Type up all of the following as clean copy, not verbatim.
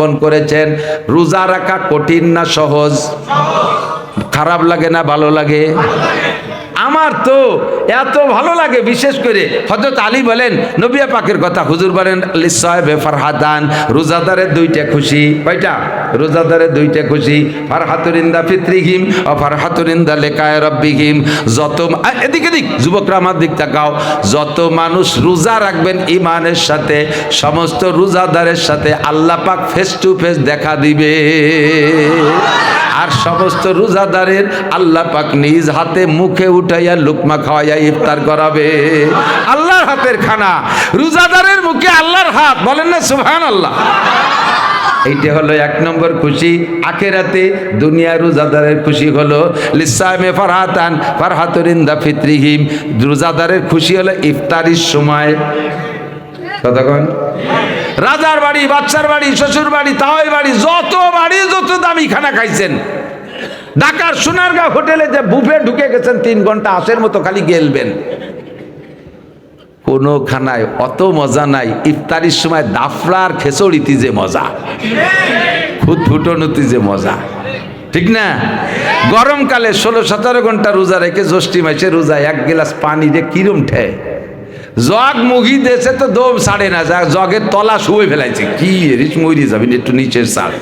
অবলম্বন করেছেন। রোজা রাখা কঠিন না সহজ? খারাপ লাগে না ভালো লাগে? আমার তো এত ভালো লাগে, বিশেষ করে হযরত আলী বলেন, নবী পাকের কথা, হুজুর বলেন লিসাহিবে ফারহাতান, রোজাদারের দুইটা খুশি। কয়টা? রোজাদারের দুইটা খুশি, ফারহাতুন ইনদা ফিত্রিহিম ও ফারহাতুন ইনদা লিকায়ে রাব্বিহিম। যত এদিকে দিক যুবকরা আমার দিক তাকাও, যত মানুষ রোজা রাখবেন ঈমানের সাথে, সমস্ত রোজাদারের সাথে আল্লাহ পাক ফেস টু ফেস দেখা দিবে। আর সমস্ত রোজাদারের আল্লাহ পাক নিজ হাতে মুখে উঠাইয়া লুকমা খাওয়াইয়া ইফতার করাবে। আল্লাহর হাতের খানা, রোজাদারের মুখে আল্লাহর হাত, বলেন না সুবহানাল্লাহ। এইটা হলো এক নম্বর খুশি আখিরাতে। দুনিয়া রোজাদারের খুশি হলো লিসাইমে ফারহাতান ফারহাতুন ইনদা ফিত্রিহিম, রোজাদারের খুশি হলো ইফতারির সময়। কতক্ষণ? রাজার বাড়ি, বাচ্চার বাড়ি, শ্বশুর বাড়ি, তাওই বাড়ি, যত বাড়ি, যত দামি খানা খাইছেন, ঢাকার সোনারগাঁও হোটেলে যে বুফে ঢুকে গেছেন 3 ঘন্টা আশের মতো খালি গেলবেন, কোনো খানায় অত মজা নাই। ইফতারির সময় দাফড়ার খেচড়িতে যে মজা, ফুটফুটনুতি যে মজা, ঠিক না? গরমকালে 16-17 ঘন্টা রোজা রেখে জ্যৈষ্ঠী মাসে রোজা 1 গ্লাস পানি দিয়ে কিরম ঠে, জগ মুগি দেশে তো দম ছাড়ে না, জগের তলা শুয়ে ফেলাইছে, কি রিচ মরি যাবি একটু নিচের সার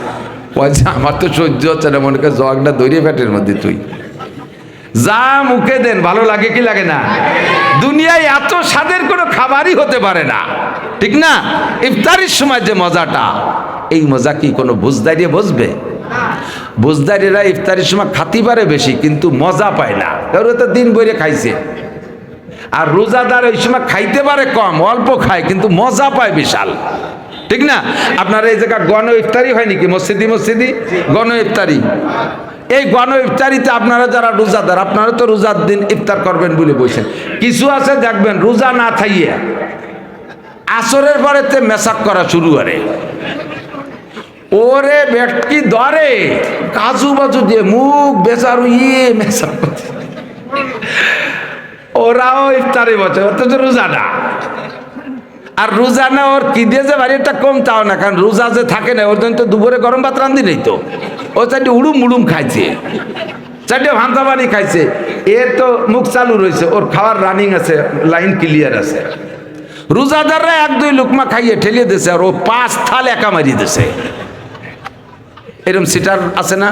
পয়সা, আমার তো সহ্য হচ্ছে না, মনে করে জগটা দৌড়িয়ে পেটের মধ্যে তুই যা মুখে দেন, ভালো লাগে কি লাগে না? দুনিয়ায় এত স্বাদের কোনো খাবারই হতে পারে না, ঠিক না? ইফতারির সময় যে মজাটা, এই মজা কি কোনো বুঝদারিয়ে বুঝবে? বুঝদারিরা ইফতারির সময় খাতি পারে বেশি, কিন্তু মজা পায় না, কারণ তো দিন বইরে খাইছে। আর রোজাদার ওই সময় খাইতে পারে কম, অল্প খায়, কিন্তু মজা পায় বিশাল, ঠিক না? আপনার এই জায়গা গণ ইফতারি হয় নাকি? মসজিদি গণ ইফতারি। এই গণ ইফতারিতে আপনারা যারা রোজাদার, আপনারা তো রোজার দিন ইফতার করবেন বলে বলছেন। কিছু আছে দেখবেন রোজা না থাইয়ে আসরের পরেতে মেসাক করা শুরু করে, ওরে ব্যক্তি ধরে কাজু বাজু দিয়ে মুখ বেচারু মেসাক করতে, ওরাও ইফতারি বসে, অথচ রোজা না। আর রোজা না ওর কি দিয়ে যে বাড়িটা কম তাও না, কারণ রোজা যে থাকে না, ওর জন্য তো দুপুরে গরম ভাত রান্ধি নেই, তো ও চারটে উড়ুম খাইছে, চারটে ভান্তা পানি খাইছে, এর তো মুখ চালু রয়েছে, ওর খাওয়ার রানিং আছে, লাইন ক্লিয়ার আছে। রোজাদাররা 1-2 লুকমা খাইয়ে ঠেলিয়ে দিয়েছে, আর ও 5 থাল একা মারিয়ে দিয়েছে। এরকম সিটার আছে না?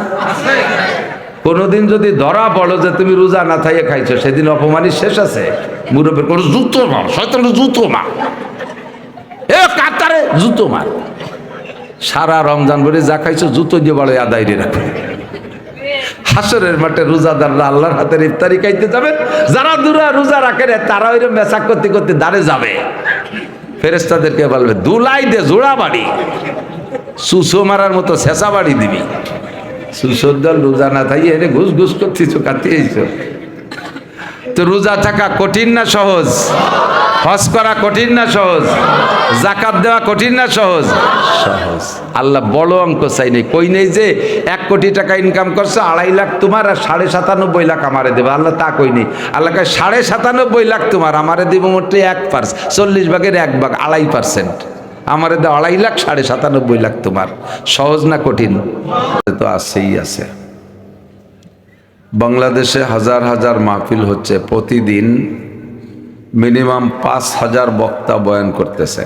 কোনদিন যদি ধরা পড়ো যে তুমি রোজা না থাইয়ে খাইছো, সেদিন অপমানই শেষ আছে। মুরব্বের কোনো জুতো মার, শয়তানের জুতো মার, এ কাতারে জুতো মার, সারা রমজান ভরে যা খাইছো জুতো দিয়ে বড় আদায় রাখবে। হাসরের মাঠে রোজাদাররা আল্লাহর হাতের ইফতারি খাইতে যাবে, যারা দূরা রোজা রাখে তারা ওই মেসাক করতে করতে দাঁড়ে যাবে, ফেরেশতাদেরকে বলবে দুলাই দে জোড়া বাড়ি, সুসো মারার মতো শেষা বাড়ি দিবি। সুসদ্দল রোজা না থাইয়ে এনে ঘুষ ঘুষ করতেছো, কাটিয়েছো। তো রোজা থাকা কঠিন না সহজ? হজ করা কঠিন না সহজ? যাকাত দেওয়া কঠিন না সহজ? সহজ। আল্লাহ বড় অঙ্ক চাই নেই, কই নেই যে 1 কোটি টাকা ইনকাম করছো, 2.5 লাখ তোমার আর 97.5 লাখ আমারে দেবে, আল্লাহ তা কই নেই। আল্লাহ কয় 97.5 লাখ তোমার, আমারে দেবো মোটে 1%, 40 ভাগের 1 ভাগ, 2.5%। আমারে দেওয়া 2.5 লাখ, 97.5 লাখ তোমার। সহজ না কঠিন? তো আছেই আছে। বাংলাদেশে হাজার হাজার মাহফিল হচ্ছে, প্রতিদিন মিনিমাম 5,000 বক্তা বয়ান করতেছে,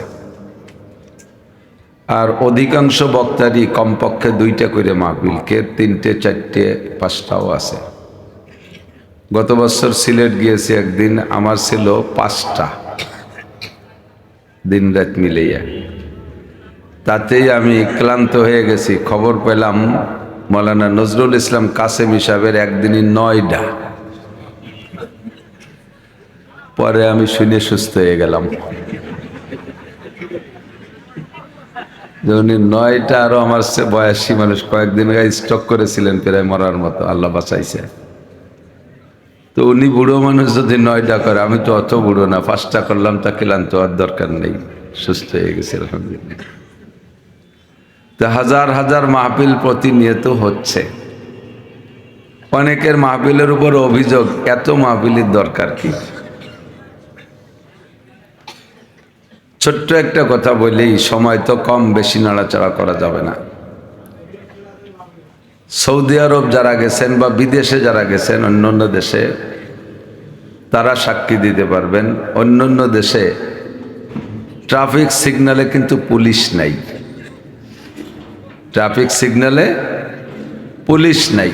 আর অধিকাংশ বক্তারই কমপক্ষে 2টা করে মাহফিল, কে 3টে 4টে 5টাও আছে। গত বছর সিলেট গিয়েছি একদিন, আমার ছিল 5টা দিন রাত মিলিয়ে, তাতেই আমি ক্লান্ত হয়ে গেছি। খবর পেলাম মৌলানা নজরুল ইসলাম কাসেমি সাহেবের একদিনই 9টা। পরে আমি শুনে সুস্থ হয়ে গেলাম, উনি 9টা, আরো আমার বয়সী মানুষ কয়েকদিন আগে স্ট্রোক করেছিলেন, প্রায় মরার মতো, আল্লাহ বাঁচাইছে। তো উনি বুড়ো মানুষ যদি 9টা করে, আমি তো অত বুড়ো না, 5টা করলাম, তা ক্লান্ত আর দরকার নেই, সুস্থ হয়ে গেছে আলহামদুলিল্লাহ। তো হাজার হাজার মাহফিল প্রতিনিয়ত হচ্ছে। অনেকের মাহফিলের উপর অভিযোগ, এত মাহফিলের দরকার কি? ছোট্ট একটা কথা বলেই, সময় তো কম, বেশি নাড়াচাড়া করা যাবে না। সৌদি আরব যারা গেছেন বা বিদেশে যারা গেছেন অন্যান্য দেশে, তারা সাক্ষী দিতে পারবেন। অন্যান্য দেশে ট্রাফিক সিগন্যালে কিন্তু পুলিশ নাই, ট্রাফিক সিগন্যালে পুলিশ নাই।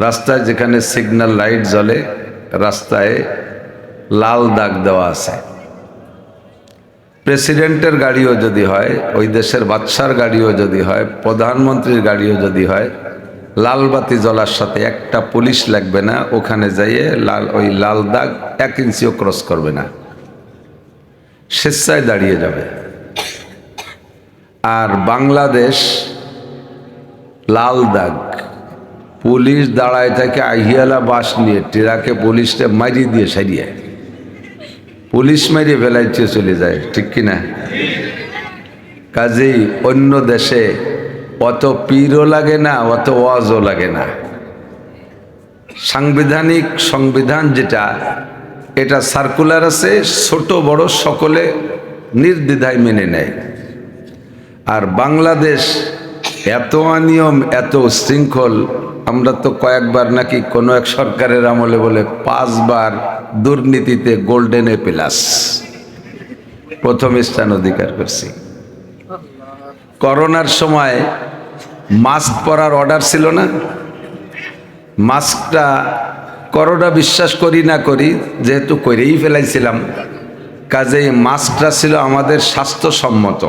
রাস্তায় যেখানে সিগন্যাল লাইট জ্বলে, রাস্তায় লাল দাগ দেওয়া আছে। প্রেসিডেন্টের গাড়িও যদি হয়, ওই দেশের বাদশার গাড়িও যদি হয়, প্রধানমন্ত্রীর গাড়িও যদি হয়, লাল বাতি জ্বলার সাথে একটা পুলিশ লাগবে না, ওখানে যাইয়ে ওই লাল দাগ 1 ইঞ্চিও ক্রস করবে না, স্বেচ্ছায় দাঁড়িয়ে যাবে। আর বাংলাদেশ লাল দাগ, পুলিশ দাঁড়ায় থাকে আহিয়ালা বাস নিয়ে, ট্রাকে পুলিশটা মারিয়ে দিয়ে সারিয়ে, পুলিশ মারিয়ে ফেলাইছে চলে যায়, ঠিক কিনা? কাজেই অন্য দেশে অত পীরও লাগে না, অত ওয়াজও লাগে না। সাংবিধানিক সংবিধান যেটা, এটা সার্কুলার আছে, ছোট বড় সকলে নির্দ্বিধায় মেনে নেয়। আর বাংলাদেশ এত অনিয়ম, এত শৃঙ্খল, আমরা তো কয়েকবার নাকি কোনো এক সরকারের আমলে বলে 5 বার দুর্নীতিতে গোল্ডেন এ প্লাস প্রথম স্থান অধিকার করছি। করোনার সময় মাস্ক পরার অর্ডার ছিল না, মাস্কটা করোনা বিশ্বাস করি না করি যেহেতু করেই ফেলাইছিলাম, কাজেই মাস্কটা ছিল আমাদের স্বাস্থ্যসম্মত,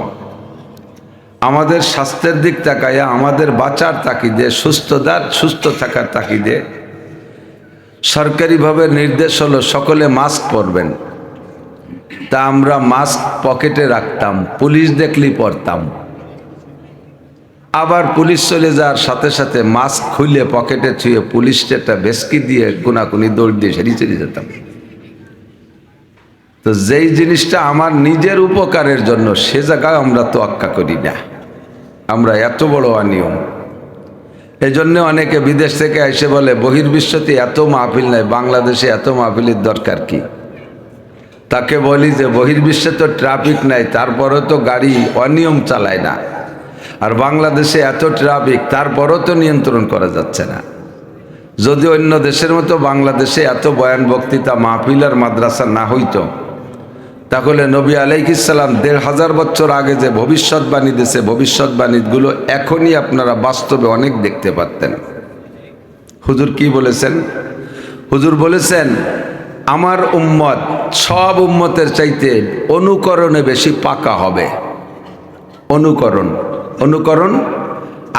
আমাদের স্বাস্থ্যের দিক তাকাইয়া, আমাদের বাঁচার তাকিদে, সুস্থ থাকার তাকিদে সরকারিভাবে নির্দেশ হলো সকলে মাস্ক পরবেন। তা আমরা মাস্ক পকেটে রাখতাম, পুলিশ দেখলেই পরতাম। আবার পুলিশ চলে যাওয়ার সাথে সাথে মাস্ক খুলে পকেটে ছুঁয়ে পুলিশটা একটা ভেস্কি দিয়ে কোনাকুনি দৌড় দিয়ে সেরিয়ে চলে যেতাম। তো যেই জিনিসটা আমার নিজের উপকারের জন্য, সে জায়গায় আমরা তোয়াক্কা করি না, আমরা এত বড় অনিয়ম। এই জন্য অনেকে বিদেশ থেকে এসে বলে বহির্বিশ্বতে এত মাহফিল নাই, বাংলাদেশে এত মাহফিলের দরকার কি? তাকে বলি যে বহির্বিশ্বে তো ট্রাফিক নাই, তারপরেও তো গাড়ি অনিয়ম চালায় না, আর বাংলাদেশে এত ট্রাফিক, তারপরেও তো নিয়ন্ত্রণ করা যাচ্ছে না। যদি অন্য দেশের মতো বাংলাদেশে এত বয়ান বক্তৃতা মাহফিল আর মাদ্রাসা না হইতো, তাহলে নবী আলাইহিস সালাম 1500 বছর আগে যে ভবিষ্যৎবাণী দিয়েছে, ভবিষ্যৎবাণীগুলো এখনই আপনারা বাস্তবে অনেক দেখতে পারতেন। হুজুর কি বলেছেন? হুজুর বলেছেন, আমার উম্মত সব উম্মতের চাইতে অনুকরণে বেশি পাকা হবে। অনুকরণ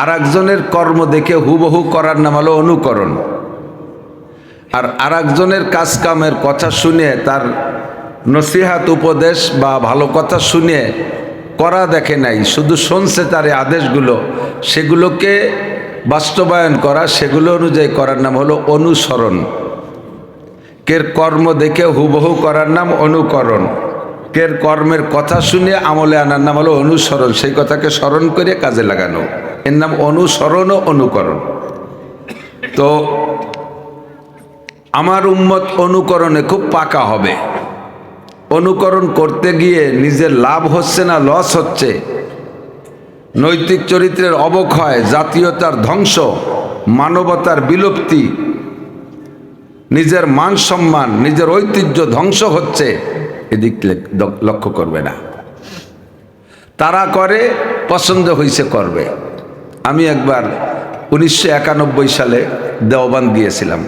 আর একজনের কর্ম দেখে হুবহু করার নাম হলো অনুকরণ। আর একজনের কাজ কামের কথা শুনে, তার নসিহাত উপদেশ বা ভালো কথা শুনে করা দেখে নাই, শুধু শুনছে তার এই আদেশগুলো, সেগুলোকে বাস্তবায়ন করা, সেগুলো অনুযায়ী করার নাম হলো অনুসরণ। কের কর্ম দেখে হুবহু করার নাম অনুকরণ, কের কর্মের কথা শুনে আমলে আনার নাম হলো অনুসরণ। সেই কথাকে স্মরণ করে কাজে লাগানো, এর নাম অনুসরণ ও অনুকরণ। তো আমার উম্মত অনুকরণে খুব পাকা হবে। অনুকরণ করতে গিয়ে নিজের লাভ হচ্ছে না লস হচ্ছে, নৈতিক চরিত্রের অবক্ষয়, জাতীয়তার ধ্বংস, মানবতার বিলুপ্তি, নিজের মান সম্মান, নিজের ঐতিহ্য ধ্বংস হচ্ছে, এদিক লক্ষ্য করবে না। তারা করে, পছন্দ হয়েছে করবে। আমি একবার 1991 সালে দেওবান গিয়েছিলাম।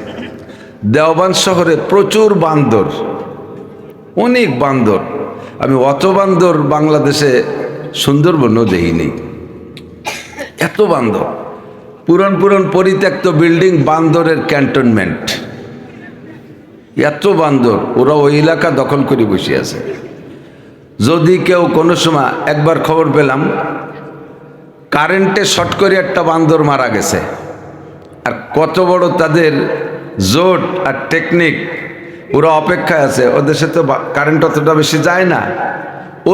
দেওবান শহরে প্রচুর বান্দর, অনেক বান্দর। আমি অত বান্দর বাংলাদেশে সুন্দরবনও দেখিনি, এত বান্দর। পুরন পরিত্যক্ত বিল্ডিং, বান্দরের ক্যান্টনমেন্ট, এত বান্দর। ওরা ওই এলাকা দখল করে বসে আছে। যদি কেউ কোনো সময়, একবার খবর পেলাম কারেন্টে শর্ট করে একটা বান্দর মারা গেছে। আর কত বড় তাদের জোট আর টেকনিক, ওরা অপেক্ষায় আছে। ওদের সাথে কারেন্ট অতটা বেশি যায় না,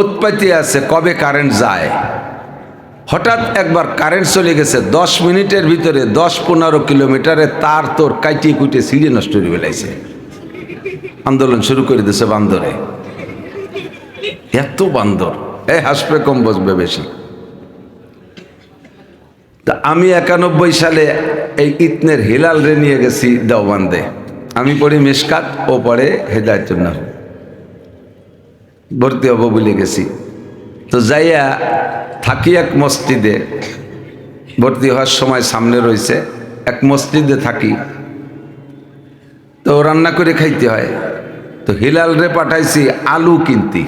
উৎপত্তি আছে কবে কারেন্ট যায়। হঠাৎ একবার কারেন্ট চলে গেছে, 10 মিনিটের ভিতরে 10-15 কিলোমিটারে তার তোর কাইটিয়ে কুইটে ছিঁড়ে নষ্ট করে ফেলাইছে। আন্দোলন শুরু করে দিয়েছে বান্দরে। এত বান্দর, হাসবে কম বসবে বেশি। তা আমি 91 সালে এই ইতনের হিলাল রে নিয়ে গেছি দেওবন্দে। আমি পড়ি মিশকাত, ও পড়ে হেদায়েতুন্নাহ, ভর্তি হবো বলে গেছি। তো যাইয়া থাকি এক মসজিদে, ভর্তি হওয়ার সময় সামনে রয়েছে এক মসজিদে থাকি। তো রান্না করে খাইতে হয়। তো হিলাল রে পাঠাইছি আলু কিনতে।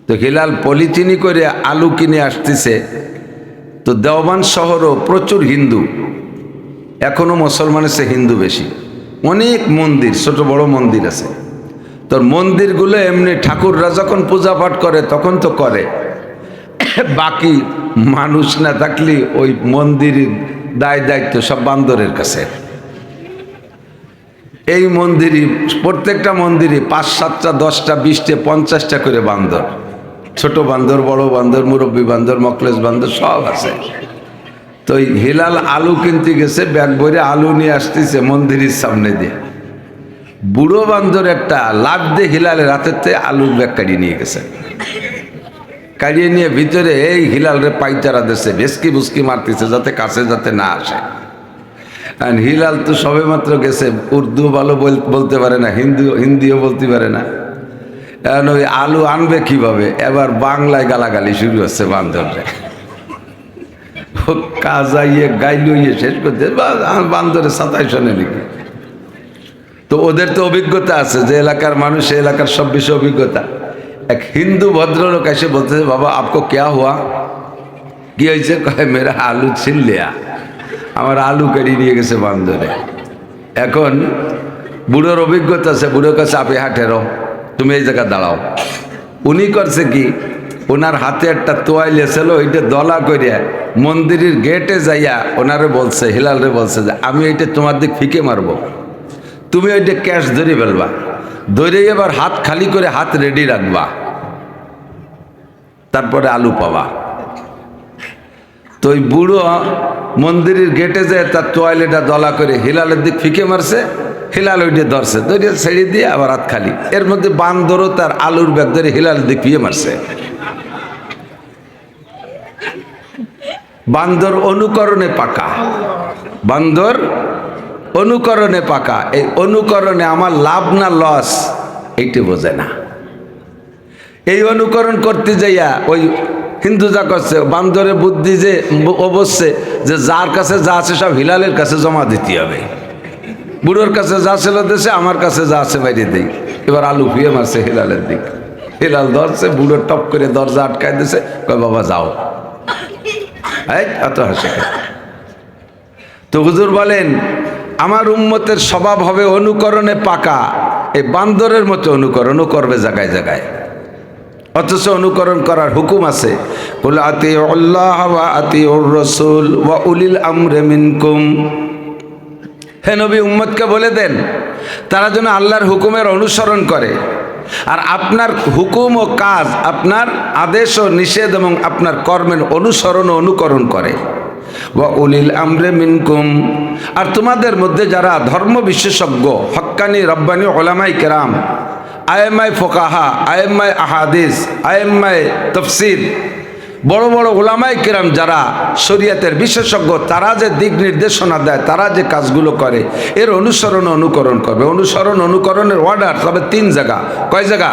তো হিলাল পলিথিনি করে আলু কিনে আসতেছে। তো দেওবান শহরও প্রচুর হিন্দু, এখনো মুসলমানের চেয়ে হিন্দু বেশি। অনেক মন্দির, ছোট বড় মন্দির আছে। তোর মন্দিরগুলো এমনি ঠাকুররা যখন পূজা পাঠ করে তখন তো করে, বাকি মানুষ না থাকলে ওই মন্দিরের দায় দায়িত্ব সব বান্দরের কাছে। এই মন্দিরই, প্রত্যেকটা মন্দিরে 5, 7টা, 10টা, 20টা, 50টা করে বান্দর, ছোট বান্দর, বড় বান্দর, মুরব্বী বান্দর, মকলেশ বান্দর সব আছে। তো এই হিলাল আলু কিনতে গেছে, ব্যাগ ভরে আলু নিয়ে আসতেছে মন্দিরের সামনে দিয়ে। বুড়ো বান্দর একটা লাফ দিয়ে হিলালের হাতেতে আলুর ব্যাগ কাটিয়ে নিয়ে গেছে। কাটিয়ে নিয়ে ভিতরে এই হিলাল রে পাইচারা দিচ্ছে, ভেসকি ভুসকি মারতেছে যাতে কাছে যাতে না আসে। আর হিলাল তো সবে মাত্র গেছে, উর্দু ভালো বলতে পারে না, হিন্দিও বলতে পারে না। এখন ওই আলু আনবে কিভাবে, এবার বাংলায় গালাগালি শুরু হচ্ছে বান্দরে। কাজাইয়ে গাইলইয়ে শেষ করতে বান্দরে সাতাই শোনে নাকি। তো ওদের তো অভিজ্ঞতা আছে, যে এলাকার মানুষ সে এলাকার সব বিষয়ে অভিজ্ঞতা। এক হিন্দু ভদ্রলোক এসে বলতেছে, বাবা আপকো ক্যা হুয়া, কি হয়েছে? কয় মেরা আলু ছিন লিয়া, আমার আলু কেড়ে নিয়ে গেছে বান্দরে। এখন বুড়োর অভিজ্ঞতা আছে, বুড়োর কাছে আপে হাঁটেরো, তুমি এই জায়গায় দাঁড়াও। উনি করছে কি, ওনার হাতে একটা তোয়াইল ছিল, ওইটা দলা করিয়া মন্দিরের গেটে যাইয়া ওনারে বলছে, হিলালরে বলছে যে আমি এইটা তোমার দিক ফিকে মারবো, তুমি ওইটা ক্যাশ ধরে ফেলবা, ধরে এবার হাত খালি করে হাত রেডি রাখবা, তারপরে আলু পাবা। তো ওই বুড়ো মন্দিরের গেটে যায়, তার তোয়াইলেটা দলা করে হিলালের দিক ফিকে মারছে, হিলাল ওইটা ধরছে, ধরে ছেড়ে দিয়ে আবার হাত খালি। এর মধ্যে বান্দরও তার আলুর ব্যাগ ধরে হিলালের দিক ফিকে মারছে। বান্দর অনুকরণে পাকা, বান্দর অনুকরণে পাকা। এই অনুকরণে আমার লাভ না লস এইটা বোঝে না। এই অনুকরণ করতে যাইয়া ওই হিন্দু যা করছে, বান্দরে বুদ্ধি যে অবশ্যই যে যার কাছে যা আছে সব হিলালের কাছে জমা দিতে হবে। বুড়োর কাছে যা ছিল দেশে, আমার কাছে যা আছে বাইরে দিই। এবার আলু ফিয়ে মারছে হিলালের দিক, হিলাল ধরছে, বুড়োর টপ করে দরজা আটকায় দিছে, কয় বাবা যাও। এত হাসে। তো হুজুর বলেন আমার উম্মতের স্বভাব হবে অনুকরণে পাকা। এই বান্দরের মতো অনুকরণও করবে জায়গায় জায়গায়, অথচ অনুকরণ করার হুকুম আছে। কুল আতিউল্লাহ ওয়া আতিউর রাসূল ওয়া উলিল আমরি মিনকুম। হে নবী, উম্মতকে বলে দেন তারা যেন আল্লাহর হুকুমের অনুসরণ করে, আর আপনার হুকুম ও কাজ, আপনার আদেশ ও নিষেধ এবং আপনার কর্মের অনুসরণ ও অনুকরণ করে। ওয়া উলিল আমরি মিনকুম, আর তোমাদের মধ্যে যারা ধর্ম বিশেষজ্ঞ, হক্কানি রব্বানি উলামায়ে কেরাম, আয়েম্মায়ে ফুকাহা, আয়েম্মায়ে আহাদিস, আয়েম্মায়ে তাফসীর, বড় বড় উলামায়ে কেরাম যারা শরীয়তের বিশেষজ্ঞ, তারা যে দিক নির্দেশনা দেয়, তারা যে কাজগুলো করে, এর অনুসরণ অনুকরণ করবে। অনুসরণ অনুকরণের অর্ডার তবে 3 জায়গা। কয় জায়গা?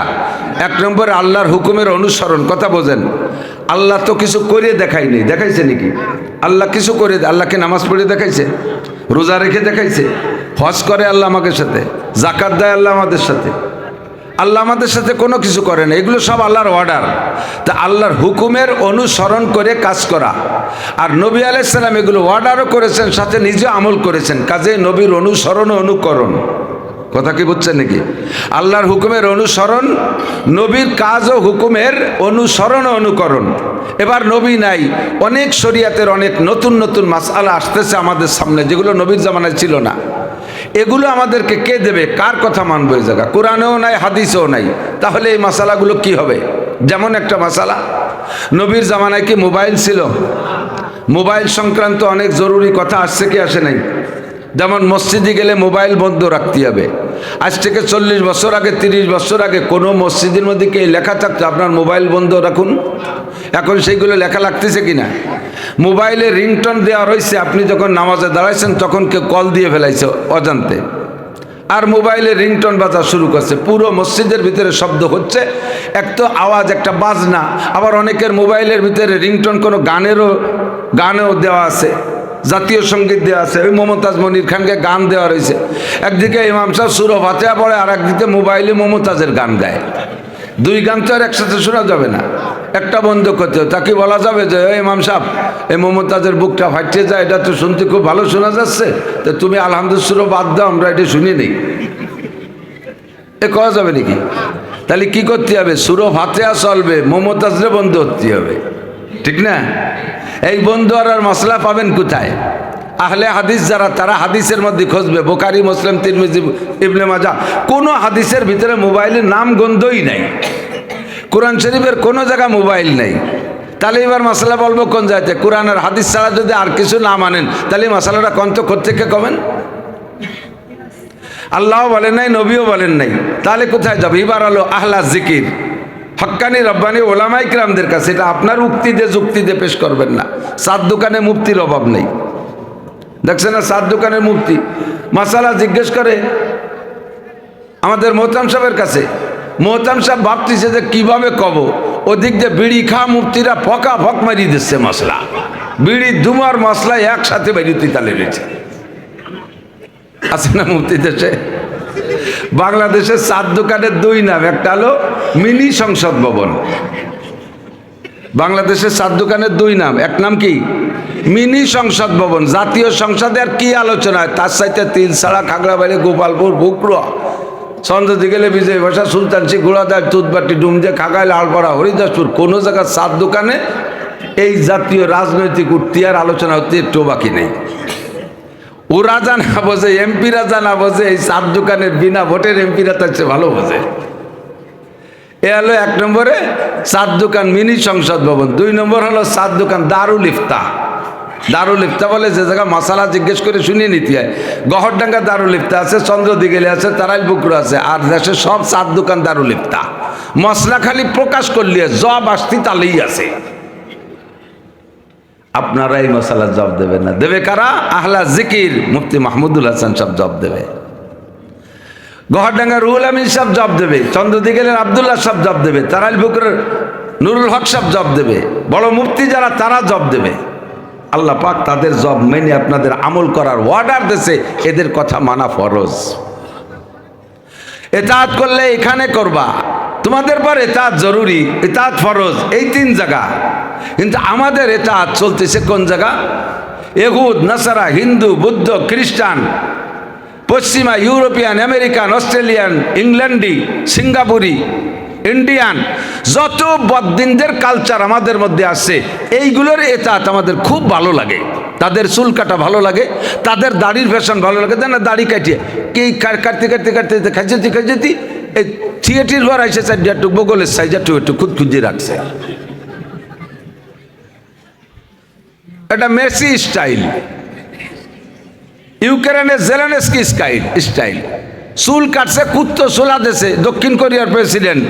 1 নম্বরে আল্লাহর হুকুমের অনুসরণ। কথা বোঝেন? আল্লাহ তো কিছু করে দেখায়নি, দেখাইছে নাকি? আল্লাহ কিছু করে, আল্লাহকে নামাজ পড়ে দেখাইছে, রোজা রেখে দেখাইছে, হজ করে আল্লাহ আমাদের সাথে, যাকাত দেয় আল্লাহ আমাদের সাথে। আল্লাহ আমাদের সাথে কোনো কিছু করে না, এগুলো সব আল্লাহর অর্ডার। তা আল্লাহর হুকুমের অনুসরণ করে কাজ করা। আর নবী আলাইহিস সালাম এগুলো অর্ডারও করেছেন, সাথে নিজে আমল করেছেন। কাজে নবীর অনুসরণ ও অনুকরণ। কথা কি বুঝছেন নাকি? আল্লাহর হুকুমের অনুসরণ, নবীর কাজ ও হুকুমের অনুসরণ ও অনুকরণ। এবার নবী নাই, অনেক শরীয়তের অনেক নতুন নতুন মাসআলা আসতেছে আমাদের সামনে, যেগুলো নবীর জামানায় ছিল না। এগুলো আমাদেরকে কে দেবে? কার কথা মানবো? এই জায়গা কোরআনেও নাই, হাদিসেও নাই। তাহলে এই মাসালাগুলো কি হবে? যেমন একটা মাসালা, নবীর জামানায় কি মোবাইল ছিল? মোবাইল সংক্রান্ত অনেক জরুরি কথা আসছে কি আসে নাই? যেমন মসজিদে গেলে মোবাইল বন্ধ রাখতে হবে। আজ থেকে 40 বছর আগে, 30 বছর আগে কোনো মসজিদের মধ্যে কি লেখা থাকতো আপনার মোবাইল বন্ধ রাখুন? এখন সেইগুলো লেখা লাগতেছে কিনা? মোবাইলে রিংটোন দেওয়া রয়েছে, আপনি যখন নামাজে দাঁড়াইছেন তখন কেউ কল দিয়ে ফেলাইছে অজান্তে, আর মোবাইলে রিংটোন বাজা শুরু করছে, পুরো মসজিদের ভিতরে শব্দ হচ্ছে, এক তো আওয়াজ একটা বাজনা, আবার অনেকের মোবাইলের ভিতরে রিংটোন কোনো গানেও দেওয়া আছে, জাতীয় সঙ্গীত দেওয়া আছে, ওই মমতাজ মনির খানকে গান দেওয়া রয়েছে, একদিকে ইমাম সাহেব সূরা ফাতিহা পড়ে আর একদিকে মোবাইলে মমতাজের গান গায়, দুই গান তো আর একসাথে শোনা যাবে না, একটা বন্ধ করতে হবে। তাকে বলা যাবে যে ইমাম সাহেব এই মমতাজের বুকটা ফাটিয়ে যায়, এটা তো শুনতে খুব ভালো শোনা যাচ্ছে, তো তুমি আলহামদুলিল্লাহ বাদ দাও, আমরা এটা শুনি নেই, এ করা যাবে নাকি? তাহলে কি করতে হবে? সূরা ফাতিহা চলবে, মমতাজরে বন্ধ করতে হবে, ঠিক না? এই বন্ধ আর মশলা পাবেন কোথায়? আহলে হাদিস যারা, তারা হাদিসের মধ্যে খুঁজবে, বুখারী, মুসলিম, তিরমিজি, ইবনে মাজাহ, কোনো হাদিসের ভিতরে মোবাইলের নাম গন্ধই নাই, কোরআন শরীফের কোনো জায়গা মোবাইল নেই। তাহলে এবার মশলা বলবো কোন জায়গাতে? কোরআন আর হাদিস ছাড়া যদি আর কিছু না মানেন, তাহলে মশলাটা কন্ত কোত্থেকে কমেন? আল্লাহ বলেন নাই, নবীও বলেন নাই, তাহলে কোথায় যাবে? এবার হলো আহলা জিকির, হক্কানি রব্বানি ওলামায়ে কিরামদের কাছে। এটা আপনার উক্তি দিয়ে যুক্তি দিয়ে পেশ করবেন না। চার দোকানে মুফতির অভাব নেই, দেখছেন না? চার দোকানের মুফতি মাসালা জিজ্ঞেস করে আমাদের মোহতাম সাহেবের কাছে, মোহতাম সাহেব ভাবতেছে যে কিভাবে কব, ওদিক দিয়ে বিড়ি খা মুফতিরা ফকা ফক মারি দিচ্ছে মশলা, বিড়ি দুমার মশলা একসাথে বেরিয়ে তালে রয়েছে, আছে না মুফতি দেশে? বাংলাদেশের চার দোকানের দুই নাম, একটা হলো মিনি সংসদ ভবন। বাংলাদেশের চার দোকানের দুই নাম, এক নাম কি? মিনি সংসদ ভবন। জাতীয় সংসদে আর কি আলোচনা হয়? তার সাথে তিলছাড়া, খাগড়াবাড়ি, গোপালপুর, বুকরো, চন্দ্রদি গেলে বিজয় ভাষা, সুলতানসি, ঘোড়াদার, তুতবাটি, ডুমজে, খাগাই, লালপাড়া, হরিদাসপুর, কোনো জায়গার চার দোকানে এই জাতীয় রাজনৈতিক উঠতিয়ার আলোচনা হতে একটু বাকি নেই। ওরা জানা বোঝে, এমপিরা জানা বোঝে, এই চার দোকানের বিনা ভোটের এমপিরা তার চেয়ে ভালো বোঝে। এ হলো এক নম্বরে চার দোকান মিনি সংসদ ভবন। দুই নম্বর হলো চার দোকান দারুল ইফতা। দারুল ইফতা বলে যে জায়গা মশালা জিজ্ঞেস করে শুনিয়ে নিতে হয়। গহরডাঙ্গা দারুল ইফতা আছে, চন্দ্রদিগেলে আছে, তারাইল পুকুর আছে, আর দেশে সব চার দোকান দারুল ইফতা। মশলা খালি প্রকাশ করলে জব আসতি তালেই আছে। আপনারা এই মশালা জব দেবেন না, দেবে কারা? আহলা জিকির, মুফতি মাহমুদুল হাসান সব জব দেবে, গহরডাঙ্গা রুহুল আমিন সব জব দেবে, চন্দ্রদিগেলের আব্দুল্লাহ সব জব দেবে, তারাইল পুকুরের নুরুল হক সব জব দেবে, বড় মুফতি যারা তারা জব দেবে। আল্লাহ পাক তাদের জব মেনে আপনাদের আমল করার অর্ডার দিয়েছে, এদের কথা মানা ফরজ। ইতাআত করলে এখানে করবা, তোমাদের পর ইতাআত জরুরি, ইতাআত ফরজ, এই তিন জায়গা। কিন্তু আমাদের ইতাআত চলতেছে কোন জায়গা? ইহুদ, নাসারা, হিন্দু, বৌদ্ধ, খ্রিস্টান, পশ্চিমা, ইউরোপিয়ান, আমেরিকান, অস্ট্রেলিয়ান, ইংল্যান্ডি, সিঙ্গাপুরি, ইন্ডিয়ান, যত বদ্দিনদের কালচার আমাদের মধ্যে আছে, এইগুলোর ইতাআত আমাদের খুব ভালো লাগে। তাদের চুল কাটা ভালো লাগে, তাদের দাড়ির ফ্যাশন ভালো লাগে, না দাড়ি কাটিয়ে কি কাটতে কাটতে কাটতে খাইছি এই থিয়েটির ঘর আইসে চারটু বগলের সাইজ একটু খুঁজে রাখছে। এটা মেসি স্টাইল, ইউক্রেনের জেলেনস্কি স্টাইল। চুল কাটছে, কুত্তো চুলা দেশে দক্ষিণ কোরিয়ার প্রেসিডেন্ট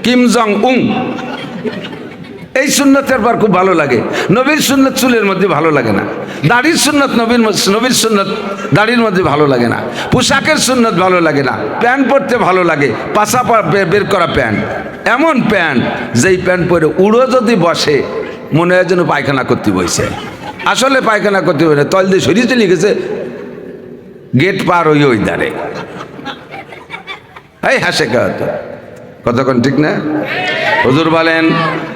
কিম জং উং। এই সুন্নতের পর খুব ভালো লাগে। নবীর সুন্নত চুলের মধ্যে ভালো লাগে না, দাড়ির সুন্নত নবীর সুন্নত দাড়ির মধ্যে ভালো লাগে না, পোশাকের সুন্নত ভালো লাগে না, প্যান্ট পরতে ভালো লাগে, পাশা বের করা প্যান্ট, এমন প্যান্ট যেই প্যান্ট পরে উড়ো যদি বসে মনে হয় যেন পায়খানা করতে বসে। আসলে পায়খানা করতে বসে তল দিয়ে সরিয়ে চলে গেছে, গেট পার ওই দাঁড়ে এই হাসে কতক্ষণ, ঠিক না? হুজুর বলেন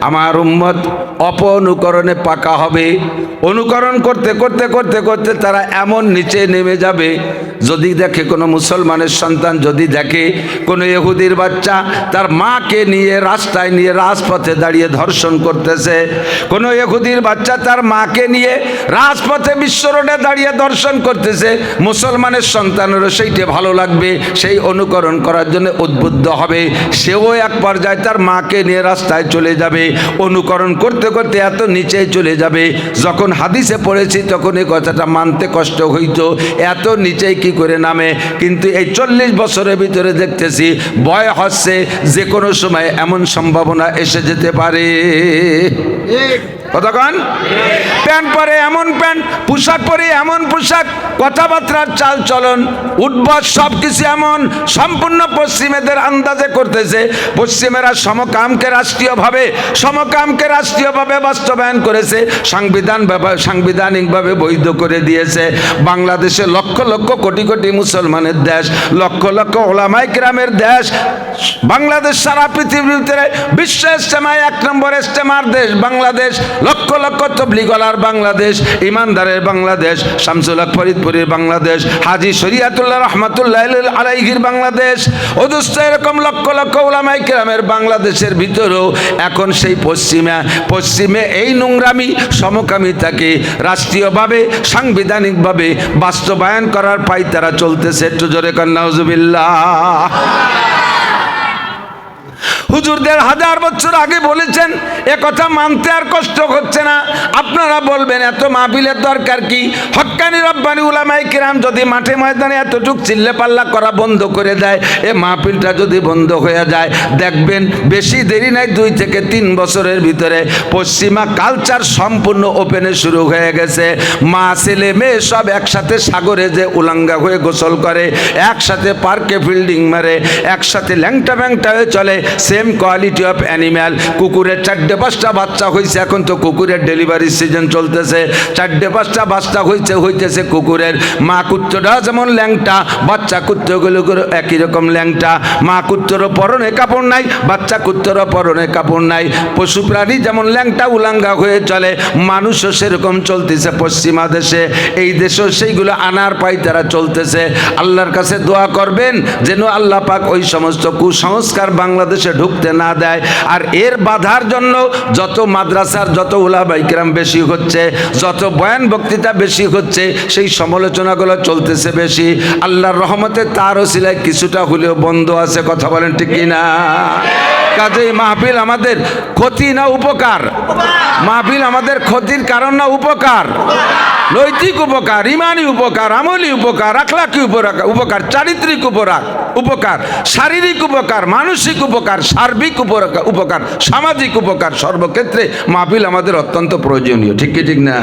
আমার উম্মত অনুকরণে পাকা হবে। অনুকরণ করতে করতে করতে করতে তারা এমন নিচে নেমে যাবে, যদি দেখে কোনো মুসলমানের সন্তান, যদি দেখে কোনো ইহুদির বাচ্চা তার মাকে নিয়ে রাস্তায় নিয়ে রাজপথে দাঁড়িয়ে ধর্ষণ করতেছে, কোনো ইহুদির বাচ্চা তার মাকে নিয়ে রাজপথে বিশ্ব রোডে দাঁড়িয়ে ধর্ষণ করতেছে, মুসলমানের সন্তানেরও সেইটা ভালো লাগবে, সেই অনুকরণ করার জন্য উদ্বুদ্ধ হবে। সেও এক পর্যায়ে তার মাকে নিয়ে রাস্তায় চলে যাবে, অনুকরণ করতে করতে এত নিচে চলে যাবে। যখন হাদিসে পড়েছি তখন এই কথাটা মানতে কষ্ট হইত, এত নিচে কি করে নামে। কিন্তু এই 40 বছরের ভিতরে দেখতেছি ভয় হচ্ছে যে কোনো সময় এমন সম্ভাবনা এসে যেতে পারে। কতক্ষণ? প্যান্ট পরে এমন প্যান্ট, পোশাক পরে এমন পোশাক, কথাবার্তার চাল চলন, উদ্ভট সব কিছু এমন সম্পূর্ণ পশ্চিমেদের আন্দাজে করতেছে। পশ্চিমেরা সমকামকে রাষ্ট্রীয়ভাবে বাস্তবায়ন করেছে, সাংবিধানিকভাবে বৈধ করে দিয়েছে। বাংলাদেশে লক্ষ লক্ষ কোটি কোটি মুসলমানের দেশ, লক্ষ লক্ষ ওলামায়ে কেরামের দেশ। বাংলাদেশ সারা পৃথিবীর ভিতরে বিশ্ব ইজতেমায় 1 নম্বর ইজতেমার দেশ বাংলাদেশ। লক্ষ লক্ষ তবলিগওয়ালার বাংলাদেশ, ইমানদারের বাংলাদেশ, শামসুল হক ফরিদপুরের বাংলাদেশ, হাজী শরীয়তুল্লাহ রাহমাতুল্লাহ আলাইহির বাংলাদেশ। অথচ এরকম লক্ষ লক্ষ ওলামায়ে কেরামের বাংলাদেশের ভিতরেও এখন সেই পশ্চিমে এই নোংরামি সমকামিতাকে রাষ্ট্রীয়ভাবে সাংবিধানিকভাবে বাস্তবায়ন করার পায়তারা চলতেছে। একটু জোরে কর নাউজুবিল্লাহ। হুজুরদের 1000 বছর আগে বলেছেন, এ কথা মানতে আর কষ্ট হচ্ছে না। আপনারা বলবেন এত মাহফিলের দরকার কি? হক্কানি রব্বানি উলামায়ে কেরাম যদি মাঠে ময়দানে এতটুক চিল্লে পাল্লা করা বন্ধ করে দেয়, এ মাহফিলটা যদি বন্ধ হয়ে যায়, দেখবেন বেশি দেরি নাই, 2 থেকে 3 বছরের ভিতরে পশ্চিমা কালচার সম্পূর্ণ ওপেনে শুরু হয়ে গেছে। মা ছেলে মেয়ে সব একসাথে সাগরে যে উলাঙ্গা হয়ে গোসল করে, একসাথে পার্কে ফিল্ডিং মারে, একসাথে ল্যাংটা ব্যাংটা হয়ে চলে। Same quality of animal. কুকুরের 4-5টা বাচ্চা হয়েছে, এখন তো কুকুরের ডেলিভারি সিজন চলতেছে। 4-5টা বাচ্চা হইতেছে কুকুরের। মা কুত্তরা যেমন ল্যাংটা, বাচ্চা কুত্তগুলো একই রকম ল্যাংটা। মা কুত্তরও পরনে কাপড় নাই, বাচ্চা কুত্তরও পরনে কাপড় নাই। পশু প্রাণী যেমন ল্যাংটা উলাঙ্গা হয়ে চলে, মানুষও সেরকম চলতেছে পশ্চিমা দেশে। এই দেশেও সেইগুলো আনার পায়তারা চলতেছে। আল্লাহর কাছে দোয়া করবেন যেন আল্লাহ পাক ওই সমস্ত কুসংস্কার বাংলাদেশে ঢুকতে না দেয়। আর এর বাধার জন্য যত মাদ্রাসার যত উলামায়ে কেরাম বেশি হচ্ছে, যত বয়ান বক্তৃতা বেশি হচ্ছে, সেই সমালোচনাগুলো চলতেছে বেশি। আল্লাহর রহমতে তার ওসিলায় কিছুটা হলেও বন্ধ আছে। কথা বলেন ঠিক কিনা? কাজেই মাহফিল আমাদের ক্ষতি না উপকার? মাহফিল আমাদের ক্ষতির কারণ না উপকার? নৈতিক উপকার, ইমানি উপকার, আমলি উপকার, আখলাকি উপকার, চারিত্রিক উপকার, শারীরিক উপকার, মানসিক উপকার, সার্বিক উপকার, সামাজিক উপকার, সর্বক্ষেত্রে মাহফিল আমাদের অত্যন্ত প্রয়োজনীয়। ঠিক কি ঠিক না?